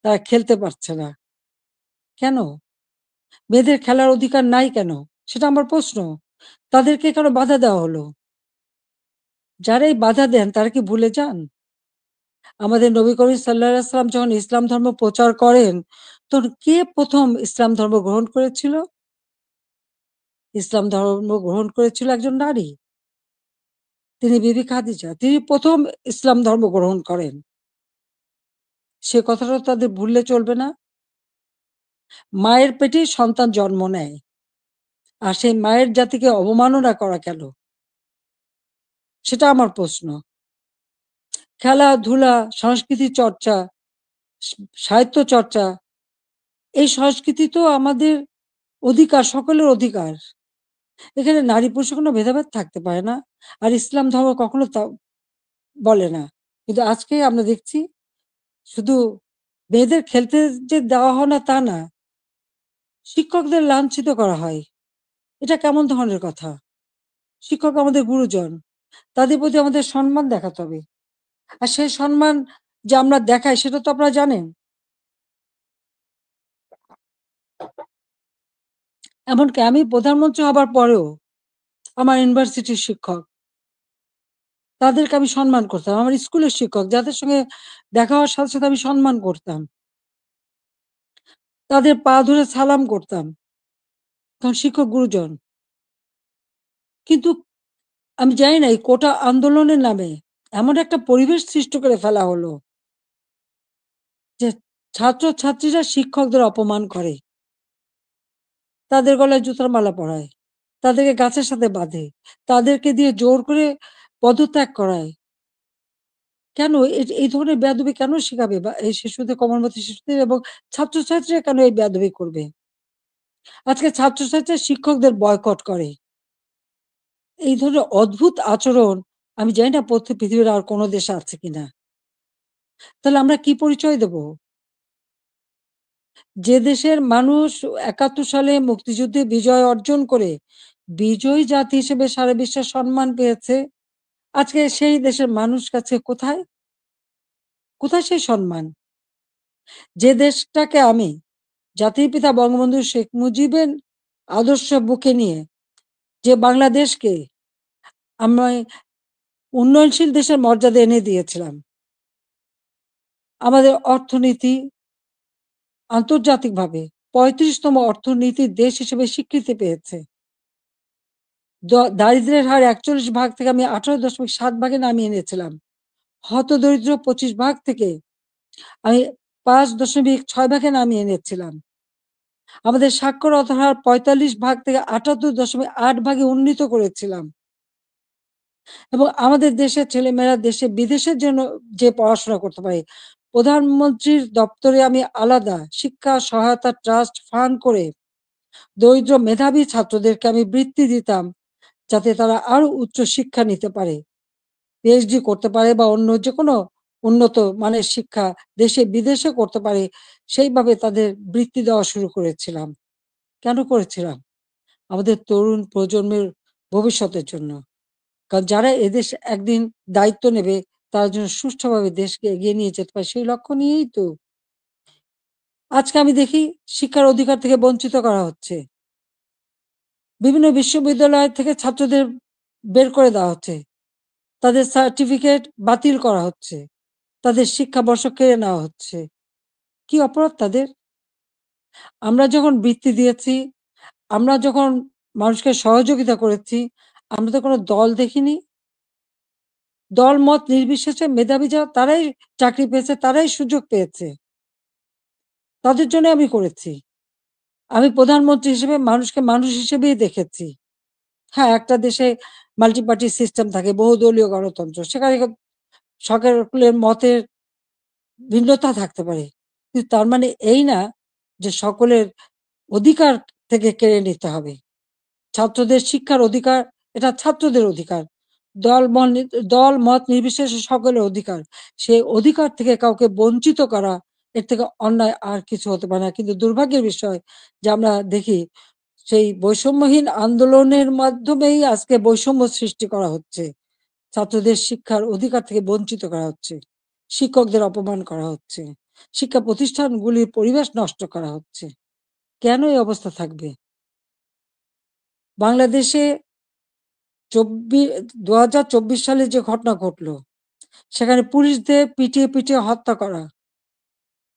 [SPEAKER 1] তারা খেলতে পারছে না। কেন? মেয়েদের খেলার অধিকার নাই কেন? সেটা আমার প্রশ্ন। তাদেরকে কেন বাধা দেওয়া হলো? যারা এই বাধা দেন তারা কি ভুলে যান? আমাদের নবী করিম সাল্লাল্লাহু আলাইহি সাল্লাম যখন ইসলাম ধর্ম প্রচার করেন, তখন কে ১ম ইসলাম ধর্ম গ্রহণ করেছিল? ইসলাম ধর্ম গ্রহণ করেছিল একজন নারী। তিনি বিবি খাদিজা। তিনি ১ম ইসলাম ধর্ম গ্রহণ করেন। সে কথাটা তাদের ভুললে চলবে না। মায়ের পেটেই সন্তান জন্ম নেয়। আর সেই মায়ের জাতিকে অবমাননা করা কেন? সেটা আমার প্রশ্ন। খেলাধুলা, সংস্কৃতি চর্চা, সা সাহিত্য চর্চা, এই সংস্কৃতি তো আমাদের অধিকার, সকলের অধিকার। এখানে নারী পুরুষের কোনো ভেদাভেদ থাকতে পারে না। আর ইসলাম ধর্ম কখনো তা বলে না। কিন্তু আজকে আমরা দেখছি শুধু মেয়েদের খেলতে যে দেওয়া হয় না তা না। শিক্ষকদের লাঞ্ছিত করা হয়। এটা কেমন ধরনের কথা? শিক্ষক আমাদের গুরুজন। তাদের প্রতি আমাদের সম্মান দেখাতে হবে। আর সেই সম্মান যে আমরা দেখাই সেটা তো আপনারা জানেন। এমনকি আমি প্রধানমন্ত্রী হবার পরেও আমার ইউনিভার্সিটির শিক্ষক, তাদেরকে আমি সম্মান করতাম। আমার স্কুলের শিক্ষক যাদের সঙ্গে দেখা হওয়ার সাথে, সাথে আমি সম্মান করতাম। তাদের পা ধরে সালাম করতাম। কারণ শিক্ষক গুরুজন। কিন্তু আমি জানি না এই কোটা আন্দোলনের নামে এমন একটা পরিবেশ সৃষ্টি করে ফেলা হলো যে ছাত্র-ছাত্রীরা শিক্ষকদের অপমান করে। তাদের গলায় জুতার মালা পরায়। তাদেরকে গাছের সাথে বাঁধে। তাদেরকে দিয়ে জোর করে পদত্যাগ করায়। কেন এই ধরনের বেয়াদবি কেন শিখাবে বা এই শিশুদের কোমলমতি শিশুদের এবং ছাত্রছাত্রীরা কেন এই বেয়াদবি করবে? আজকে ছাত্রছাত্রীরা শিক্ষকদের বয়কট করে। এই ধরনের অদ্ভুত আচরণ আমি জানি না পৃথিবীর আর কোন দেশে আছে কিনা। তাহলে আমরা কি পরিচয় দেব? যে দেশের মানুষ ৭১ সালে মুক্তিযুদ্ধে বিজয় অর্জন করে বিজয়ী জাতি হিসেবে সারা বিশ্বে সম্মান পেয়েছে, আজকে সেই দেশের মানুষ কাছে কোথায়? কোথায় সেই সম্মান? যে দেশটাকে আমি জাতির পিতা বঙ্গবন্ধু শেখ মুজিবের আদর্শ বুকে নিয়ে যে বাংলাদেশকে আমি উন্নয়নশীল দেশের মর্যাদা এনে দিয়েছিলাম। আমাদের অর্থনীতি, আন্তর্জাতিকভাবে ৩৫তম অর্থনীতির দেশ হিসেবে স্বীকৃতি পেয়েছে। দারিদ্র্যের হার ৪১ ভাগ থেকে আমি ১৮.৭ ভাগে নামিয়ে এনেছিলাম। হতদরিদ্র ২৫ ভাগ থেকে আমি ৫.৬ ভাগে নামিয়ে এনেছিলাম। আমাদের সাক্ষরতার হার ৪৫ ভাগ থেকে ৭৮.৮ ভাগে উন্নীত করেছিলাম। এবং আমাদের দেশের ছেলেমেয়েরা দেশে বিদেশের জন্য যে পড়াশোনা করতে পারে, প্রধানমন্ত্রীর দপ্তরে আমি আলাদা শিক্ষা সহায়তা ট্রাস্ট ফান্ড করে দরিদ্র মেধাবী ছাত্রদেরকে আমি বৃত্তি দিতাম, যাতে তারা আরো উচ্চ শিক্ষা নিতে পারে, পিএইচডি করতে পারে বা অন্য যেকোনো উন্নত মানের শিক্ষা দেশে বিদেশে করতে পারে, সেইভাবে তাদের বৃত্তি দেওয়া শুরু করেছিলাম। কেন করেছিলাম? আমাদের তরুণ প্রজন্মের ভবিষ্যতের জন্য। কারণ যারা এদেশ একদিন দায়িত্ব নেবে, তারা যেন সুষ্ঠুভাবে দেশকে এগিয়ে নিয়ে যেতে পারে, সেই লক্ষ্য নিয়েই তো। আজকে আমি দেখি শিক্ষার অধিকার থেকে বঞ্চিত করা হচ্ছে। বিভিন্ন বিশ্ববিদ্যালয় থেকে ছাত্রদের বের করে দেওয়া হচ্ছে। তাদের সার্টিফিকেট বাতিল করা হচ্ছে। তাদের শিক্ষাবর্ষ কেড়ে নেওয়া হচ্ছে। কি অপরাধ তাদের? আমরা যখন বৃত্তি দিয়েছি, আমরা যখন মানুষকে সহযোগিতা করেছি, আমরা তো কোনো দল দেখিনি। দল মত নির্বিশেষে মেধাবী যারা তারাই চাকরি পেয়েছে, তারাই সুযোগ পেয়েছে। তাদের জন্য আমি করেছি। আমি প্রধানমন্ত্রী হিসেবে মানুষকে মানুষ হিসেবেই দেখেছি। হ্যাঁ, একটা দেশে মাল্টি পার্টি সিস্টেম থাকে, বহুদলীয় গণতন্ত্র। সেখানে সকলের মতের ভিন্নতা থাকতে পারে। কিন্তু তার মানে এই না যে সকলের অধিকার থেকে কেড়ে নিতে হবে। ছাত্রদের শিক্ষার অধিকার, এটা ছাত্রদের অধিকার। দল মত নির্বিশেষে সকলের অধিকার। সেই অধিকার থেকে কাউকে বঞ্চিত করা, এর থেকে অন্যায় আর কিছু হতে পারে না। কিন্তু দুর্ভাগ্যের বিষয় যে আমরা দেখি সেই বৈষম্যহীন আন্দোলনের মাধ্যমেই আজকে বৈষম্য সৃষ্টি করা হচ্ছে। ছাত্রদের শিক্ষার অধিকার থেকে বঞ্চিত করা হচ্ছে। শিক্ষকদের অপমান করা হচ্ছে। শিক্ষা প্রতিষ্ঠানগুলির পরিবেশ নষ্ট করা হচ্ছে। কেন এই অবস্থা থাকবে? বাংলাদেশে ২০২৪ সালে যে ঘটনা ঘটলো, সেখানে পুলিশদের পিটিয়ে হত্যা করা।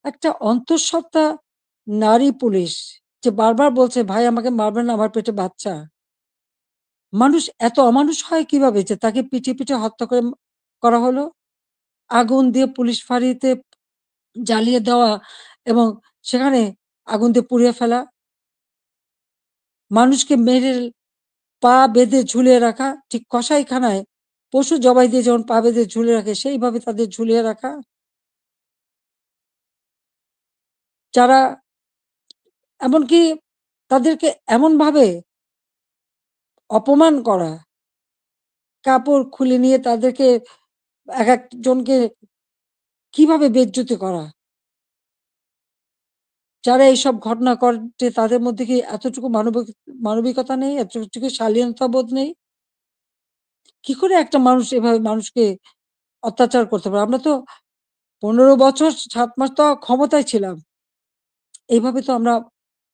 [SPEAKER 1] একটা অন্তঃসত্ত্বা নারী পুলিশ যে বারবার বলছে, ভাই আমাকে মারবেন না, আমার পেটে বাচ্চা। মানুষ এত অমানুষ হয় কিভাবে যে তাকে পিটিয়ে হত্যা করা হলো? আগুন দিয়ে পুলিশ ফাঁড়িতে জ্বালিয়ে দেওয়া এবং সেখানে আগুন দিয়ে পুড়িয়ে ফেলা। মানুষকে মেরে পা বেঁধে ঝুলিয়ে রাখা, ঠিক কসাইখানায় পশু জবাই দিয়ে যেমন পা বেঁধে ঝুলিয়ে রাখে, সেইভাবে তাদের ঝুলিয়ে রাখা। যারা এমনকি তাদেরকে এমনভাবে অপমান করা, কাপড় খুলে নিয়ে তাদেরকে একেকজনকে কিভাবে বেইজ্জতি করা। যারা এইসব ঘটনা ঘটে তাদের মধ্যে কি এতটুকু মানবিকতা নেই? এতটুকু শালীনতা বোধ নেই? কি করে একটা মানুষ এভাবে মানুষকে অত্যাচার করতে পারে? আমরা তো ১৫ বছর ৭ মাস তো ক্ষমতায় ছিলাম। এইভাবে তো আমরা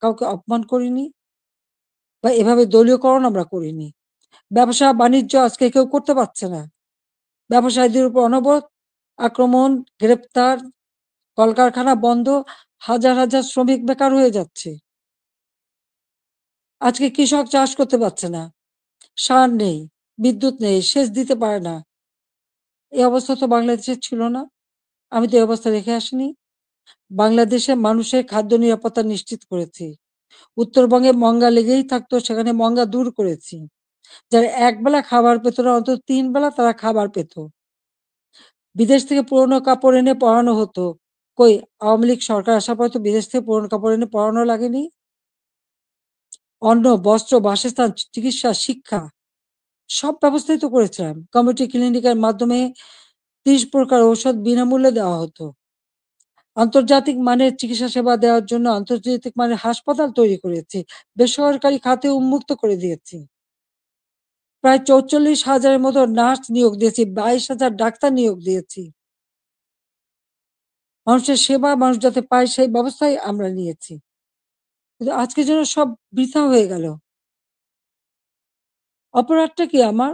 [SPEAKER 1] কাউকে অপমান করিনি বা এভাবে দলীয়করণ আমরা করিনি। ব্যবসা-বাণিজ্য আজকে কেউ করতে পারছে না। ব্যবসায়ীদের উপর অনবরত আক্রমণ, গ্রেপ্তার, কলকারখানা বন্ধ, হাজার শ্রমিক বেকার হয়ে যাচ্ছে। আজকে কৃষক চাষ করতে পারছে না। সার নেই, বিদ্যুৎ নেই, সেচ দিতে পারে না। এই অবস্থা তো বাংলাদেশে ছিল না। আমি তো এই অবস্থা রেখে আসিনি। বাংলাদেশে মানুষের খাদ্য নিরাপত্তা নিশ্চিত করেছি। উত্তরবঙ্গে মঙ্গা লেগেই থাকতো, সেখানে মঙ্গা দূর করেছি। যারা একবেলা খাবার পেত না, অন্তত ৩ বেলা তারা খাবার পেত। বিদেশ থেকে পুরনো কাপড় এনে পরানো হতো। কই আওয়ামী লীগ সরকার আসার পর তো বিদেশ থেকে পুরনো কাপড় এনে পরানো লাগেনি। অন্ন, বস্ত্র, বাসস্থান, চিকিৎসা, শিক্ষা সব ব্যবস্থাই তো করেছিলাম। কমিউনিটি ক্লিনিকের মাধ্যমে ৩০ প্রকার ঔষধ বিনামূল্যে দেওয়া হতো। আন্তর্জাতিক মানের চিকিৎসা সেবা দেওয়ার জন্য আন্তর্জাতিক মানের হাসপাতাল তৈরি করেছি। বেসরকারি খাতে উন্মুক্ত করে দিয়েছি। প্রায় ৪৪,০০০-এর মতো নার্স নিয়োগ দিয়েছি, ২২,০০০ ডাক্তার নিয়োগ দিয়েছি। মানুষের সেবা মানুষ যাতে পায় সেই ব্যবস্থাই আমরা নিয়েছি। কিন্তু আজকে যেন সব বৃথা হয়ে গেল। অপরাধটা কি আমার?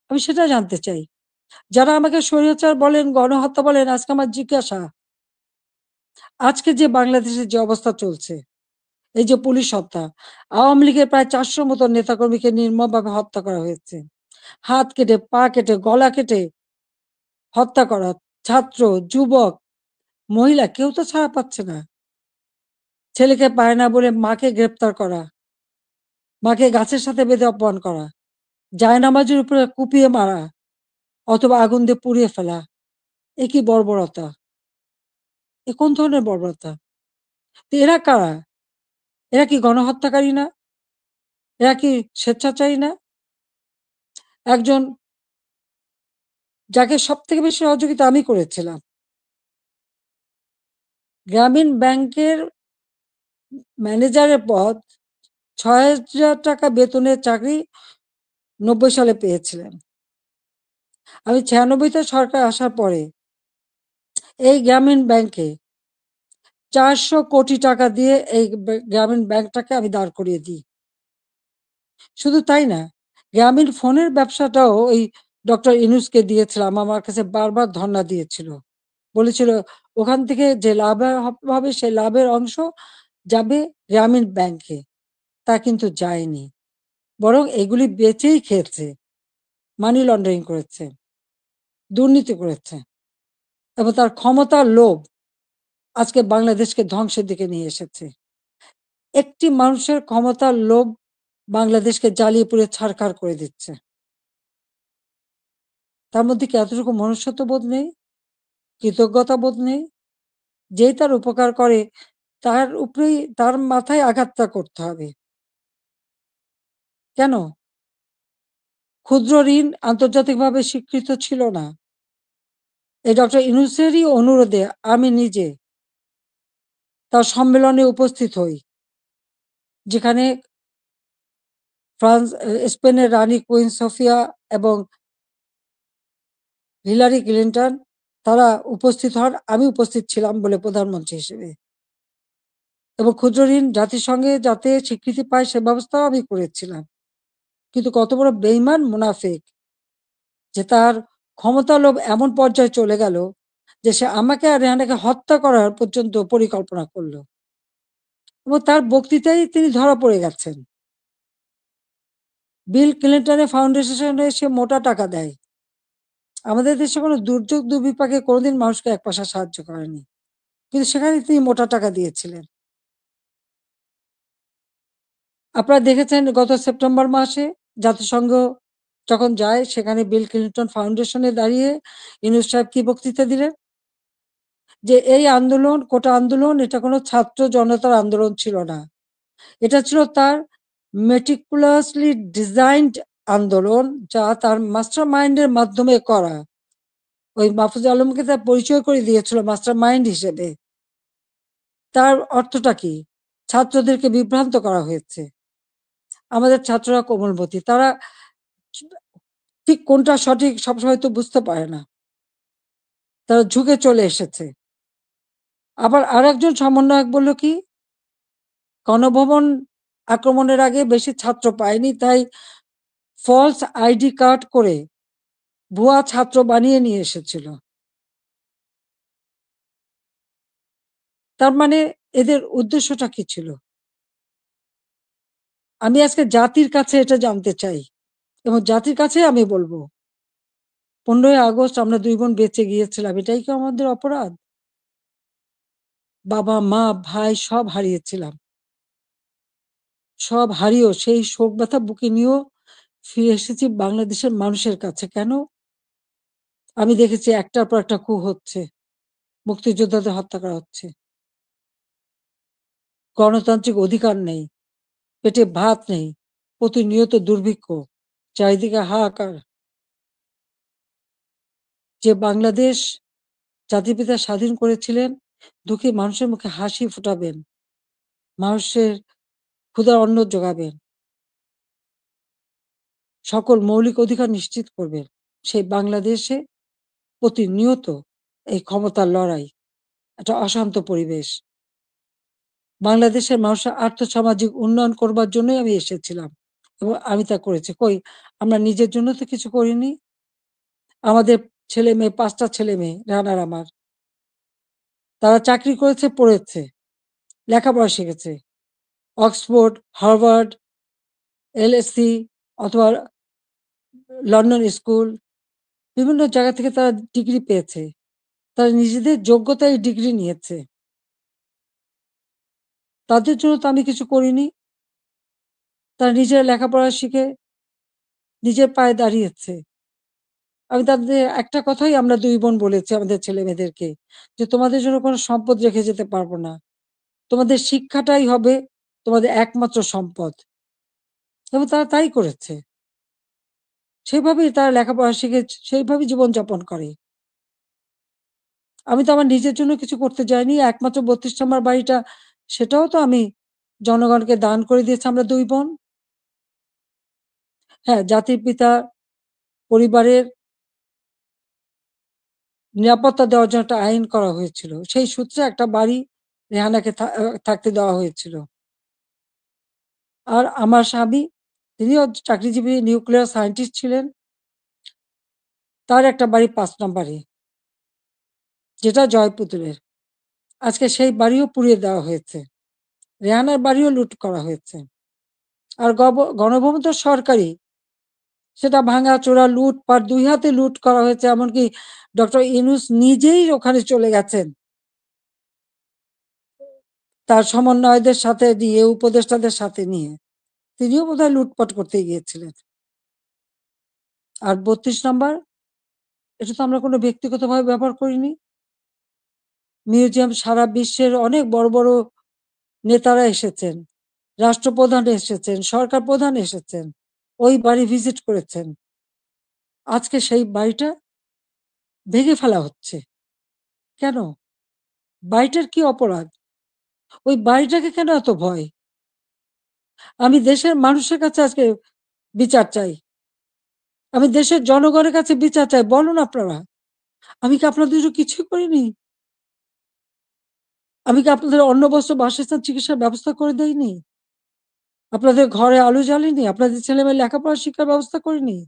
[SPEAKER 1] আমি সেটা জানতে চাই। যারা আমাকে স্বৈরাচার বলেন, গণহত্যা বলেন, আজকে আমার জিজ্ঞাসা আজকে যে বাংলাদেশের যে অবস্থা চলছে, এই যে পুলিশ হত্যা, আওয়ামী লীগের প্রায় 400 মতো নেতাকর্মীকে নির্মমভাবে হত্যা করা হয়েছে। হাত কেটে, পা কেটে, গলা কেটে হত্যা করা। ছাত্র, যুবক, মহিলা কেউ তো ছাড়া পাচ্ছে না। ছেলেকে পায় না বলে মাকে গ্রেপ্তার করা, মাকে গাছের সাথে বেঁধে অপমান করা, জায়নামাজের উপরে কুপিয়ে মারা অথবা আগুন দিয়ে পুড়িয়ে ফেলা। এ কি বর্বরতা? এ কোন ধরনের বর্বরতা? তো এরা কারা? এরা কি গণহত্যাকারী না? এরা কি স্বেচ্ছাচারী না? একজন যাকে সবথেকে বেশি সহযোগিতা আমি করেছিলাম, গ্রামীণ ব্যাংকের ম্যানেজারের পদ, ৬,০০০ টাকা বেতনের চাকরি ৯০ সালে পেয়েছিলেন। আমি ৯৬-তে সরকার আসার পরে এই গ্রামীণ ব্যাংকে ৪০০ কোটি টাকা দিয়ে এই গ্রামীণ ব্যাংকটাকে আমি দাঁড় করিয়ে দিই। শুধু তাই না, গ্রামীণ ফোনের ব্যবসাটাও ওই ডক্টর ইউনূসকে দিয়েছিলাম। আমার কাছে বারবার ধর্ণা দিয়েছিল। বলেছিল ওখান থেকে যে লাভ হবে সেই লাভের অংশ যাবে গ্রামীণ ব্যাংকে। তা কিন্তু যায়নি। বরং এগুলি বেচেই খেয়েছে, মানি লন্ডারিং করেছে, দুর্নীতি করেছে এবং তার ক্ষমতার লোভ আজকে বাংলাদেশকে ধ্বংসের দিকে নিয়ে এসেছে। একটি মানুষের ক্ষমতার লোভ বাংলাদেশকে জ্বালিয়ে পুড়ে ছারখার করে দিচ্ছে। তার মধ্যে কি এতটুকু মনুষ্যত্ব বোধ নেই? কৃতজ্ঞতা বোধ নেই? যেই তার উপকার করে তার উপরেই, তার মাথায় আঘাতটা করতে হবে। কেন? ক্ষুদ্র ঋণ আন্তর্জাতিকভাবে স্বীকৃত ছিল না। এই ডক্টর ইউনূসেরই অনুরোধে আমি নিজে তার সম্মেলনে উপস্থিত হই, যেখানে স্পেনের রানী কুইন সোফিয়া এবং হিলারি ক্লিন্টন তারা উপস্থিত হন। আমি উপস্থিত ছিলাম বলে প্রধানমন্ত্রী হিসেবে, এবং ক্ষুদ্র ঋণ জাতিসংঘে যাতে স্বীকৃতি পায় সে ব্যবস্থাও আমি করেছিলাম। কিন্তু কত বড় বেইমান মুনাফিক যে তার ক্ষমতা লোভ এমন পর্যায়ে চলে গেল যে সে আমাকে আর রেহানাকে হত্যা করার পর্যন্ত পরিকল্পনা করলো, এবং তার বক্তৃতায় তিনি ধরা পড়ে গেছেন। বিল ক্লিন্টনের ফাউন্ডেশনে সে মোটা টাকা দেয়। আমাদের দেশে কোনো দুর্যোগ দুর্বিপাকে কোনোদিন মানুষকে এক পয়সা সাহায্য করেনি, কিন্তু সেখানে তিনি মোটা টাকা দিয়েছিলেন। আপনারা দেখেছেন গত সেপ্টেম্বর মাসে জাতিসংঘ যখন যায় সেখানে বিল ক্লিন্টন ফাউন্ডেশনে দাঁড়িয়ে ইউনূস সাহেব কি বক্তৃতা দিলেন? যে এই আন্দোলন, কোটা আন্দোলন, এটা কোনো ছাত্র জনতার আন্দোলন ছিল না। এটা ছিল তার মেটিকুলাসলি ডিজাইনড আন্দোলন, যা তার মাস্টার মাইন্ডের মাধ্যমে করা। ওই মাহফুজ আলমকে তার পরিচয় করে দিয়েছিল মাস্টার মাইন্ড হিসেবে। তার অর্থটা কি? ছাত্রদেরকে বিভ্রান্ত করা হয়েছে। আমাদের ছাত্ররা কোমলমতি, তারা ঠিক কোনটা সঠিক সবসময় তো বুঝতে পারে না, তারা ঝুঁকে চলে এসেছে। আবার আর একজন সমন্বয়ক বলল কি, গণভবন আক্রমণের আগে বেশি ছাত্র পায়নি, তাই ফলস আইডি কার্ড করে ভুয়া ছাত্র বানিয়ে নিয়ে এসেছিল। তার মানে এদের উদ্দেশ্যটা কি ছিল? আমি আজকে জাতির কাছে এটা জানতে চাই, এবং জাতির কাছে আমি বলবো, 15ই আগস্ট আমরা 2 বোন বেঁচে গিয়েছিলাম, এটাই কি আমাদের অপরাধ? বাবা, মা, ভাই সব হারিয়েছিলাম। সব হারিয়েও সেই শোক ব্যথা বুকে নিয়েও ফিরে এসেছি বাংলাদেশের মানুষের কাছে। কেন? আমি দেখেছি একটার পর একটা কূপ হচ্ছে, মুক্তিযোদ্ধাদের হত্যা করা হচ্ছে, গণতান্ত্রিক অধিকার নেই, পেটে ভাত নেই, প্রতিনিয়ত দুর্ভিক্ষ, চারিদিকে হাহাকার। যে বাংলাদেশ জাতির পিতা স্বাধীন করেছিলেন, দুঃখী মানুষের মুখে হাসি ফোটাবেন, মানুষের ক্ষুধার অন্ন যোগাবেন, সকল মৌলিক অধিকার নিশ্চিত করবেন, সেই বাংলাদেশে প্রতিনিয়ত এই ক্ষমতার লড়াই, একটা অশান্ত পরিবেশ। বাংলাদেশের মানুষের আর্থসামাজিক উন্নয়ন করবার জন্যই আমি এসেছিলাম, এবং আমি তা করেছি। কই, আমরা নিজের জন্য তো কিছু করিনি? আমাদের ছেলে মেয়ে, 5টা ছেলে মেয়ে, রানার আমার, তারা চাকরি করেছে, পড়েছে, লেখাপড়া শিখেছে। অক্সফোর্ড, হার্ভার্ড, এলএসসি অথবা লন্ডন স্কুল, বিভিন্ন জায়গা থেকে তারা ডিগ্রি পেয়েছে। তারা নিজেদের যোগ্যতায় ডিগ্রি নিয়েছে। তাদের জন্য তো আমি কিছু করিনি। তারা নিজেরা লেখাপড়া শিখে নিজের পায়ে দাঁড়িয়েছে। আমি তাদের একটা কথাই আমরা ২ বোন বলেছি আমাদের ছেলেমেয়েদেরকে যে, "তোমাদের জন্য কোনো সম্পদ রেখে যেতে পারবো না। তোমাদের শিক্ষাটাই হবে তোমাদের একমাত্র সম্পদ।" এবং তারা তাই করেছে। সেভাবেই তারা লেখাপড়া শিখে সেইভাবেই জীবনযাপন করে। আমি তো আমার নিজের জন্য কিছু করতে যাইনি। একমাত্র ৩২ নম্বর বাড়িটা, সেটাও তো আমি জনগণকে দান করে দিয়েছি আমরা ২ বোন। হ্যাঁ, জাতির পিতা পরিবারের নিরাপত্তা দেওয়ার জন্য একটা আইন করা হয়েছিল। সেই সূত্রে একটা বাড়ি রেহানাকে থাকতে দেওয়া হয়েছিল। আর আমার স্বামী, তিনিও চাকরিজীবী নিউক্লিয়ার সায়েন্টিস্ট ছিলেন। তার একটা বাড়ি ৫ নম্বরে, যেটা জয়পুতুলের। আজকে সেই বাড়িও পুড়িয়ে দেওয়া হয়েছে। রেহানার বাড়িও লুট করা হয়েছে। আর গণভবন তো সরকারি। সেটা ভাঙাচোরা, লুটপাট, ২ হাতে লুট করা হয়েছে। এমনকি ডক্টর ইউনূস নিজেই ওখানে চলে গেছেন। তার সমন্বয়কদের সাথে নিয়ে, উপদেষ্টাদের সাথে নিয়ে। তিনিও বোধহয় লুটপাট করতে গিয়েছিলেন। আর ৩২ নাম্বার, এটা তো আমরা কোনো ব্যক্তিগতভাবে ব্যবহার করিনি। মিউজিয়াম সারা বিশ্বের অনেক বড়, বড় নেতারা এসেছেন। রাষ্ট্রপ্রধান এসেছেন, সরকার প্রধান এসেছেন। ওই বাড়ি ভিজিট করেছেন। আজকে সেই বাড়িটা ভেঙে ফেলা হচ্ছে। কেন? বাড়িটার কি অপরাধ? ওই বাড়িটাকে কেন এত ভয়? আমি দেশের মানুষের কাছে আজকে বিচার চাই। আমি দেশের জনগণের কাছে বিচার চাই। বলুন আপনারা। আমি কি আপনাদের জন্য কিছুই করিনি? আমি কি আপনাদের অন্ন, বস্ত্র, বাসস্থান, চিকিৎসার ব্যবস্থা করে দেইনি? আপনাদের ঘরে আলো জ্বালিনি? আপনাদের ছেলেমেয়ের লেখাপড়া শিক্ষার ব্যবস্থা করিনি?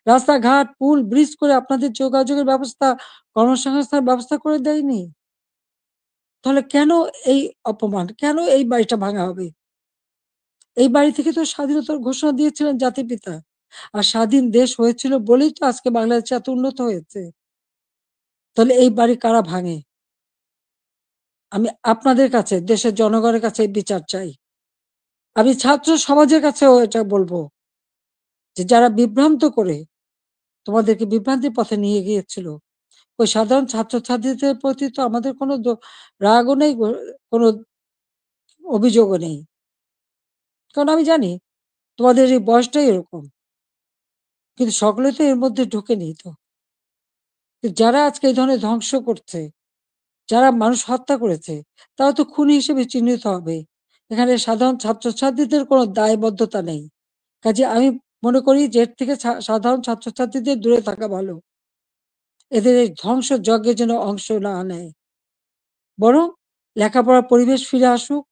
[SPEAKER 1] রাস্তাঘাট, পুল, ব্রিজ করে আপনাদের যোগাযোগের ব্যবস্থা, কর্মসংস্থানের ব্যবস্থা করে দেয়নি? তাহলে কেন এই অপমান? কেন এই বাড়িটা ভাঙা হবে? এই বাড়ি থেকে তো স্বাধীনতার ঘোষণা দিয়েছিলেন জাতির পিতা। আর স্বাধীন দেশ হয়েছিল বলেই তো আজকে বাংলাদেশ এত উন্নত হয়েছে। তাহলে এই বাড়ি কারা ভাঙে? আমি আপনাদের কাছে, দেশের জনগণের কাছে এই বিচার চাই। আমি ছাত্র সমাজের কাছেও এটা বলবো যে, যারা বিভ্রান্ত করে তোমাদেরকে বিভ্রান্তির পথে নিয়ে গিয়েছিল, ওই সাধারণ ছাত্রছাত্রীদের প্রতি তো আমাদের কোনো রাগও নেই, কোনো অভিযোগও নেই। কারণ আমি জানি তোমাদের এই বয়সটাই এরকম। কিন্তু সকলে তো এর মধ্যে ঢোকেনি তো। যারা আজকে এই ধরনের ধ্বংস করছে, যারা মানুষ হত্যা করেছে, তারা তো খুনি হিসেবে চিহ্নিত হবে। এখানে সাধারণ ছাত্রছাত্রীদের কোনো দায়বদ্ধতা নেই। কাজেই আমি মনে করি যে এর থেকে সাধারণ ছাত্রছাত্রীদের দূরে থাকা ভালো। এদের এই ধ্বংসযজ্ঞে যেন অংশ না নেয়। বরং লেখাপড়ার পরিবেশ ফিরে আসুক,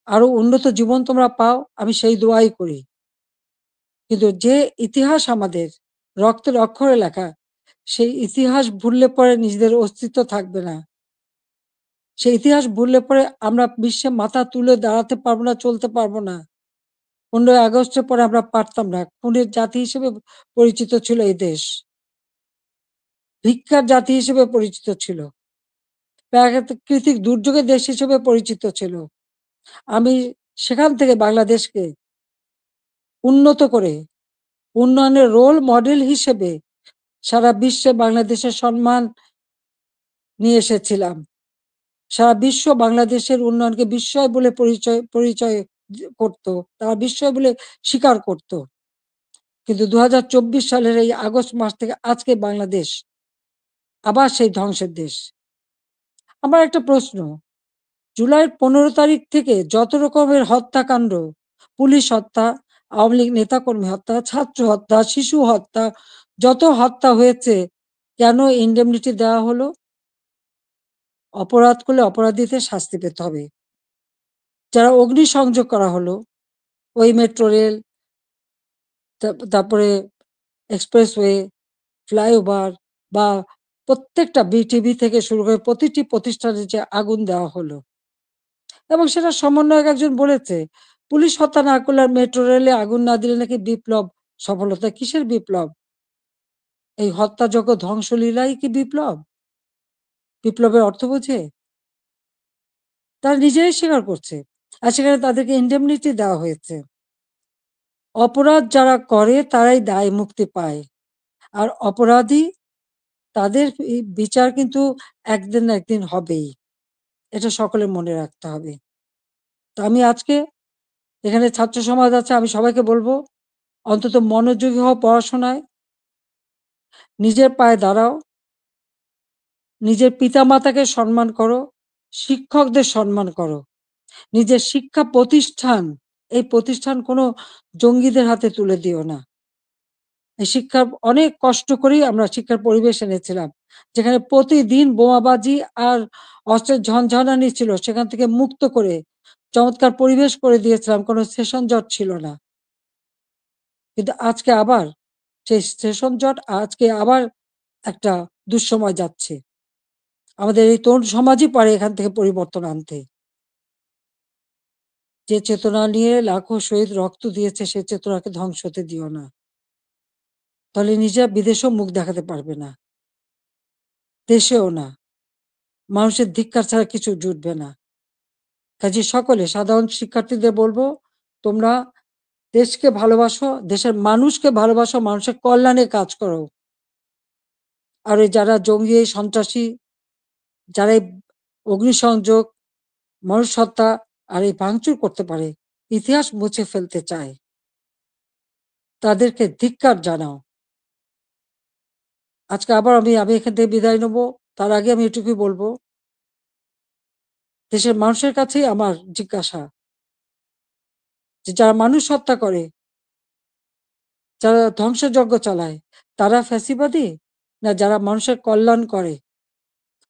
[SPEAKER 1] আরো উন্নত জীবন তোমরা পাও, আমি সেই দোয়াই করি। কিন্তু যে ইতিহাস আমাদের রক্তের অক্ষরে লেখা, সেই ইতিহাস ভুললে পরে নিজেদের অস্তিত্ব থাকবে না। সেই ইতিহাস ভুললে পরে আমরা বিশ্বে মাথা তুলে দাঁড়াতে পারবো না, চলতে পারবো না। ১৫ই আগস্টের পরে আমরা পারতাম না। খুনের জাতি হিসেবে পরিচিত ছিল এই দেশ। ভিক্ষার জাতি হিসেবে পরিচিত ছিল। প্রাকৃতিক দুর্যোগের দেশ হিসেবে পরিচিত ছিল। আমি সেখান থেকে বাংলাদেশকে উন্নত করে উন্নয়নের রোল মডেল হিসেবে সারা বিশ্বে বাংলাদেশের সম্মান নিয়ে এসেছিলাম। সারা বিশ্ব বাংলাদেশের উন্নয়নকে বিস্ময় বলে পরিচয় করত। তারা বিস্ময় বলে স্বীকার করত। কিন্তু ২০২৪ সালের এই আগস্ট মাস থেকে আজকে বাংলাদেশ আবার সেই ধ্বংসের দেশ। আমার একটা প্রশ্ন, জুলাইয়ের ১৫ তারিখ থেকে যত রকমের হত্যাকাণ্ড, পুলিশ হত্যা, আওয়ামী লীগ নেতাকর্মী হত্যা, ছাত্র হত্যা, শিশু হত্যা, যত হত্যা হয়েছে, কেন ইন্ডেমনিটি দেওয়া হলো? অপরাধ করলে অপরাধীদের শাস্তি পেতে হবে। যারা অগ্নিসংযোগ করা হলো, ওই মেট্রো রেল, তারপরে এক্সপ্রেসওয়ে, ফ্লাইওভার বা প্রত্যেকটা বিটিভি থেকে শুরু করে প্রতিটি প্রতিষ্ঠানে যে আগুন দেওয়া হলো, এবং সেটা সমন্বয়ক একজন বলেছে, পুলিশ হত্যা না করলে আর মেট্রো রেলে আগুন না দিলে নাকি বিপ্লব সফলতা। কিসের বিপ্লব? এই হত্যাযজ্ঞ ধ্বংসলীলাই কি বিপ্লব? বিপ্লবের অর্থ বোঝে? তারা নিজেরাই স্বীকার করছে, আর সেখানে তাদেরকে ইন্ডেমনিটি দেওয়া হয়েছে। অপরাধ যারা করে তারাই দায় মুক্তি পায়, আর অপরাধী তাদের বিচার কিন্তু একদিন না একদিন হবেই। এটা সকলের মনে রাখতে হবে। তো আমি আজকে এখানে ছাত্র সমাজ আছে, আমি সবাইকে বলবো, অন্তত মনোযোগী হও পড়াশোনায়, নিজের পায়ে দাঁড়াও, নিজের পিতামাতাকে সম্মান করো, শিক্ষকদের সম্মান করো, নিজের শিক্ষা প্রতিষ্ঠান, এই প্রতিষ্ঠান কোনো জঙ্গিদের হাতে তুলে দিও না। এই শিক্ষার অনেক কষ্ট করেই আমরা শিক্ষার পরিবেশ এনেছিলাম, যেখানে প্রতিদিন বোমাবাজি আর অস্ত্রের ঝনঝনানি ছিল, সেখান থেকে মুক্ত করে চমৎকার পরিবেশ করে দিয়েছিলাম, কোনো সেশন জট ছিল না। কিন্তু আজকে আবার সেই সেশন জট, আজকে আবার একটা দুঃসময় যাচ্ছে। আমাদের এই তরুণ সমাজই পারে এখান থেকে পরিবর্তন আনতে। যে চেতনা নিয়ে লাখো শহীদ রক্ত দিয়েছে, সে চেতনাকে ধ্বংস হতে দিও না। তাহলে নিজেরা বিদেশেও মুখ দেখাতে পারবে না, দেশেও না। মানুষের ধিক্কার ছাড়া কিছু জুটবে না। কাজে সকলে সাধারণ শিক্ষার্থীদের বলবো, তোমরা দেশকে ভালোবাসো, দেশের মানুষকে ভালোবাসো, মানুষের কল্যাণে কাজ করো। আর ওই যারা জঙ্গি সন্ত্রাসী, যারা এই অগ্নিসংযোগ, মানুষ হত্যা আর এই ভাঙচুর করতে পারে, ইতিহাস মুছে ফেলতে চায়, তাদেরকে ধিক্কার জানাও। আজকে আবার আমি এখান থেকে বিদায় নেব। তার আগে আমি এটুকুই বলবো, দেশের মানুষের কাছেই আমার জিজ্ঞাসা, যে যারা মানুষ হত্যা করে, যারা ধ্বংসযজ্ঞ চালায়, তারা ফ্যাসিবাদী, না যারা মানুষের কল্যাণ করে,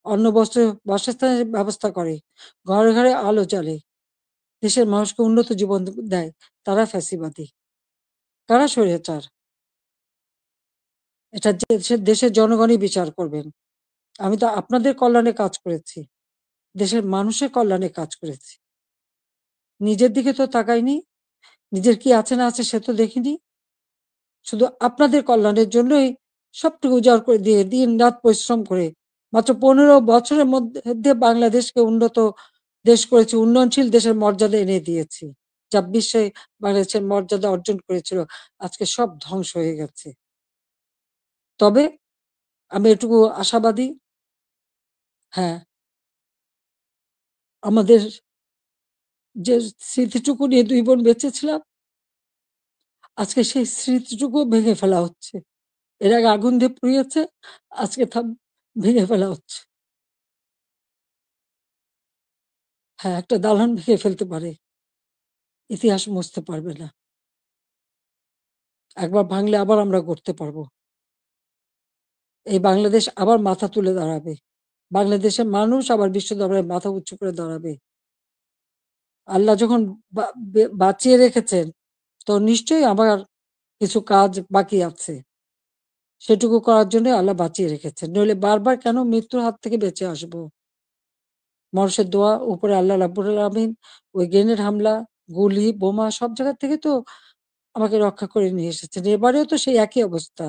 [SPEAKER 1] অন্ন বস্ত্র বাসস্থানের ব্যবস্থা করে, ঘরে ঘরে আলো জ্বালে, দেশের মানুষকে উন্নত জীবন দেয়, তারা ফ্যাসিবাদী? কারা স্বৈরাচার? এটা দেশের জনগণই বিচার করবেন। আমি তো আপনাদের কল্যাণে কাজ করেছি, দেশের মানুষের কল্যাণে কাজ করেছি। নিজের দিকে তো তাকাইনি, নিজের কি আছে না আছে সে তো দেখিনি। শুধু আপনাদের কল্যাণের জন্যই সবটুকু উজাড় করে দিয়ে দিন রাত পরিশ্রম করে মাত্র 15 বছরের মধ্যে বাংলাদেশকে উন্নত দেশ করেছি, উন্নয়নশীল দেশের মর্যাদা এনে দিয়েছি, যা বিশ্বে বাংলাদেশের মর্যাদা অর্জন করেছিল, আজকে সব ধ্বংস হয়ে গেছে। তবে আমি এটুকু আশাবাদী, হ্যাঁ, আমাদের যে স্মৃতিটুকু নিয়ে দুই বোন বেঁচে ছিলাম, আজকে সেই স্মৃতিটুকু ভেঙে ফেলা হচ্ছে। এর আগে আগুন দিয়ে পুড়িয়েছে, আজকে তা ভেঙে ফেলা হচ্ছে। হ্যাঁ, একটা দালান ভেঙে ফেলতে পারে, ইতিহাস মুছতে পারবে না। একবার ভাঙলে আবার আমরা গড়তে পারবো। এই বাংলাদেশ আবার মাথা তুলে দাঁড়াবে। বাংলাদেশের মানুষ আবার বিশ্ব দরবারে মাথা উঁচু করে দাঁড়াবে। আল্লাহ যখন বাঁচিয়ে রেখেছেন, তো নিশ্চয়ই আমার কিছু কাজ বাকি আছে। সেটুকু করার জন্য আল্লাহ বাঁচিয়ে রেখেছেন। নইলে বারবার কেন মৃত্যুর হাত থেকে বেঁচে আসবো? মানুষের দোয়া, উপরে আল্লাহ রাব্বুল আলামিন ওই গ্রেনেড হামলা, গুলি, বোমা সব জায়গা থেকে তো আমাকে রক্ষা করে নিয়ে এসেছেন। এবারেও তো সেই একই অবস্থা।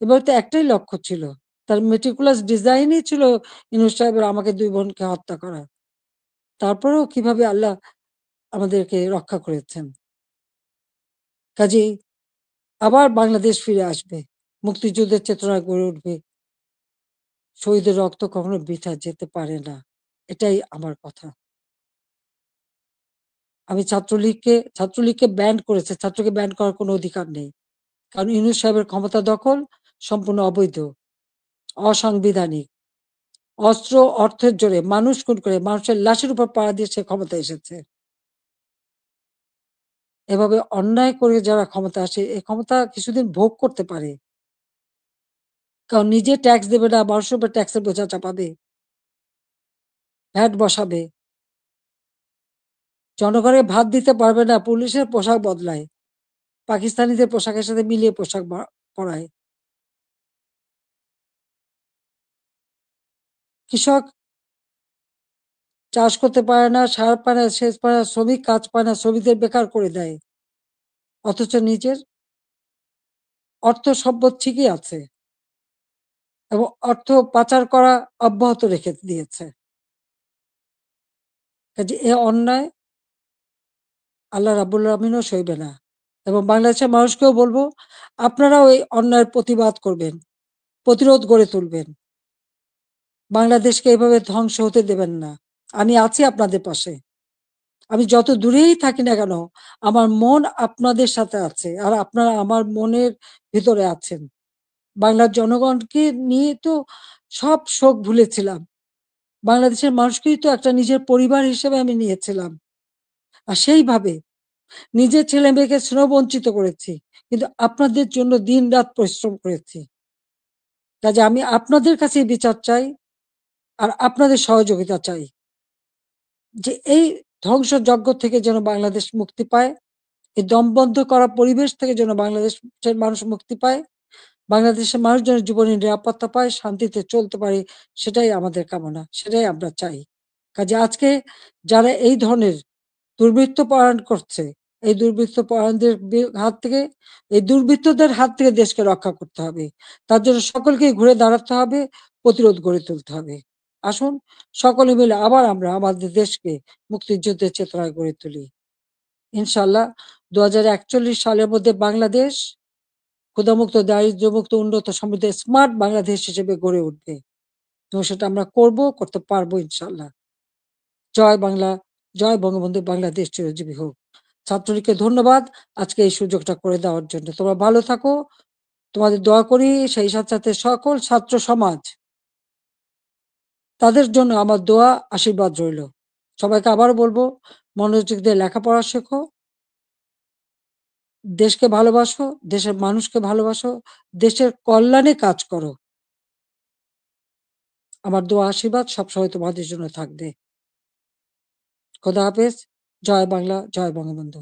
[SPEAKER 1] এবার তো একটাই লক্ষ্য ছিল। তার meticulous ডিজাইনই ছিল ইউনূস সাহেবের আমাকে ২ বোনকে হত্যা করা। তারপরেও কিভাবে আল্লাহ আমাদেরকে রক্ষা করেছেন। কাজেই আবার বাংলাদেশ ফিরে আসবে। মুক্তিযুদ্ধের চেতনা গড়ে উঠবে। শহীদের রক্ত কখনো বৃথা যেতে পারে না। এটাই আমার কথা। আমি ছাত্রলীগকে ব্যান্ড করেছে। ছাত্রকে ব্যান্ড করার কোনো অধিকার নেই। কারণ ইউনূস সাহেবের ক্ষমতা দখল সম্পূর্ণ অবৈধ, অসাংবিধানিক। অস্ত্র, অর্থের জোরে মানুষ খুন করে মানুষের লাশের উপর পাড়া দিয়ে সে ক্ষমতায় এসেছে। এভাবে অন্যায় করে যারা ক্ষমতা আসে, এই ক্ষমতা কিছুদিন ভোগ করতে পারে। কারণ নিজে ট্যাক্স দেবে না, মানুষের উপর ট্যাক্সের বোঝা চাপাবে, ভ্যাট বসাবে। জনগণের ভাত দিতে পারবে না, পুলিশের পোশাক বদলায়। পাকিস্তানিদের পোশাকের সাথে মিলিয়ে পোশাক পরায়। কৃষক চাষ করতে পারে না, সার পায় না, সেচ পায় না, শ্রমিক কাজ পায় না, শ্রমিকদের বেকার করে দেয়। অথচ নিজের অর্থ সম্পদ ঠিকই আছে এবং অর্থ পাচার করা অব্যাহত রেখে দিয়েছে। কাজে এ অন্যায় আল্লাহ রাব্বুল আলামিনও সইবে না। এবং বাংলাদেশের মানুষকেও বলবো, আপনারাও এই অন্যায়ের প্রতিবাদ করবেন, প্রতিরোধ গড়ে তুলবেন। বাংলাদেশকে এভাবে ধ্বংস হতে দেবেন না। আমি আছি আপনাদের পাশে। আমি যত দূরেই থাকি না কেন, আমার মন আপনাদের সাথে আছে। আর আপনারা আমার মনের ভিতরে আছেন। বাংলার জনগণকে নিয়ে তো সব শোক ভুলেছিলাম। বাংলাদেশের মানুষকেই তো একটা নিজের পরিবার হিসেবে আমি নিয়েছিলাম। আর সেইভাবে নিজের ছেলে-মেয়েকে স্নেহ-বঞ্চিত করেছি। কিন্তু আপনাদের জন্য দিন-রাত পরিশ্রম করেছি। কাজে আমি আপনাদের কাছেই বিচার চাই, আর আপনাদের সহযোগিতা চাই। যে এই ধ্বংসযজ্ঞ থেকে যেন বাংলাদেশ মুক্তি পায়, এই দমবন্ধ করা পরিবেশ থেকে যেন বাংলাদেশের মানুষ মুক্তি পায়, বাংলাদেশের মানুষ যেন জীবনের নিরাপত্তা পায়, শান্তিতে চলতে পারে, সেটাই আমাদের কামনা, সেটাই আমরা চাই। কাজে আজকে যারা এই ধরনের দুর্বৃত্ত পরায়ণ করছে, এই দুর্বৃত্ত পরায়ণদের হাত থেকে, এই দুর্বৃত্তদের হাত থেকে দেশকে রক্ষা করতে হবে। তার জন্য সকলকেই ঘুরে দাঁড়াতে হবে, প্রতিরোধ গড়ে তুলতে হবে। আসুন সকলে মিলে আবার আমরা আমাদের দেশকে মুক্তিযুদ্ধের চেতনায় গড়ে তুলি। ইনশাআল্লাহ 2041 সালের মধ্যে বাংলাদেশ ক্ষুধামুক্ত, দারিদ্র্যমুক্ত, উন্নত, সমৃদ্ধ, স্মার্ট বাংলাদেশ হিসেবে গড়ে উঠবে এবং সেটা আমরা করব, করতে পারবো ইনশাআল্লাহ। জয় বাংলা, জয় বঙ্গবন্ধু, বাংলাদেশ চিরজীবী হোক। ছাত্রলীগকে ধন্যবাদ আজকে এই সুযোগটা করে দেওয়ার জন্য। তোমরা ভালো থাকো, তোমাদের দোয়া করি। সেই সাথে সাথে সকল ছাত্র সমাজ, তাদের জন্য আমার দোয়া, আশীর্বাদ রইল। সবাইকে আবারও বলবো, মনোযোগ দিয়ে লেখাপড়া শেখো, দেশকে ভালোবাসো, দেশের মানুষকে ভালোবাসো, দেশের কল্যাণে কাজ করো। আমার দোয়া আশীর্বাদ সবসময় তোমাদের জন্য থাকবে। খোদা হাফেজ। জয় বাংলা, জয় বঙ্গবন্ধু।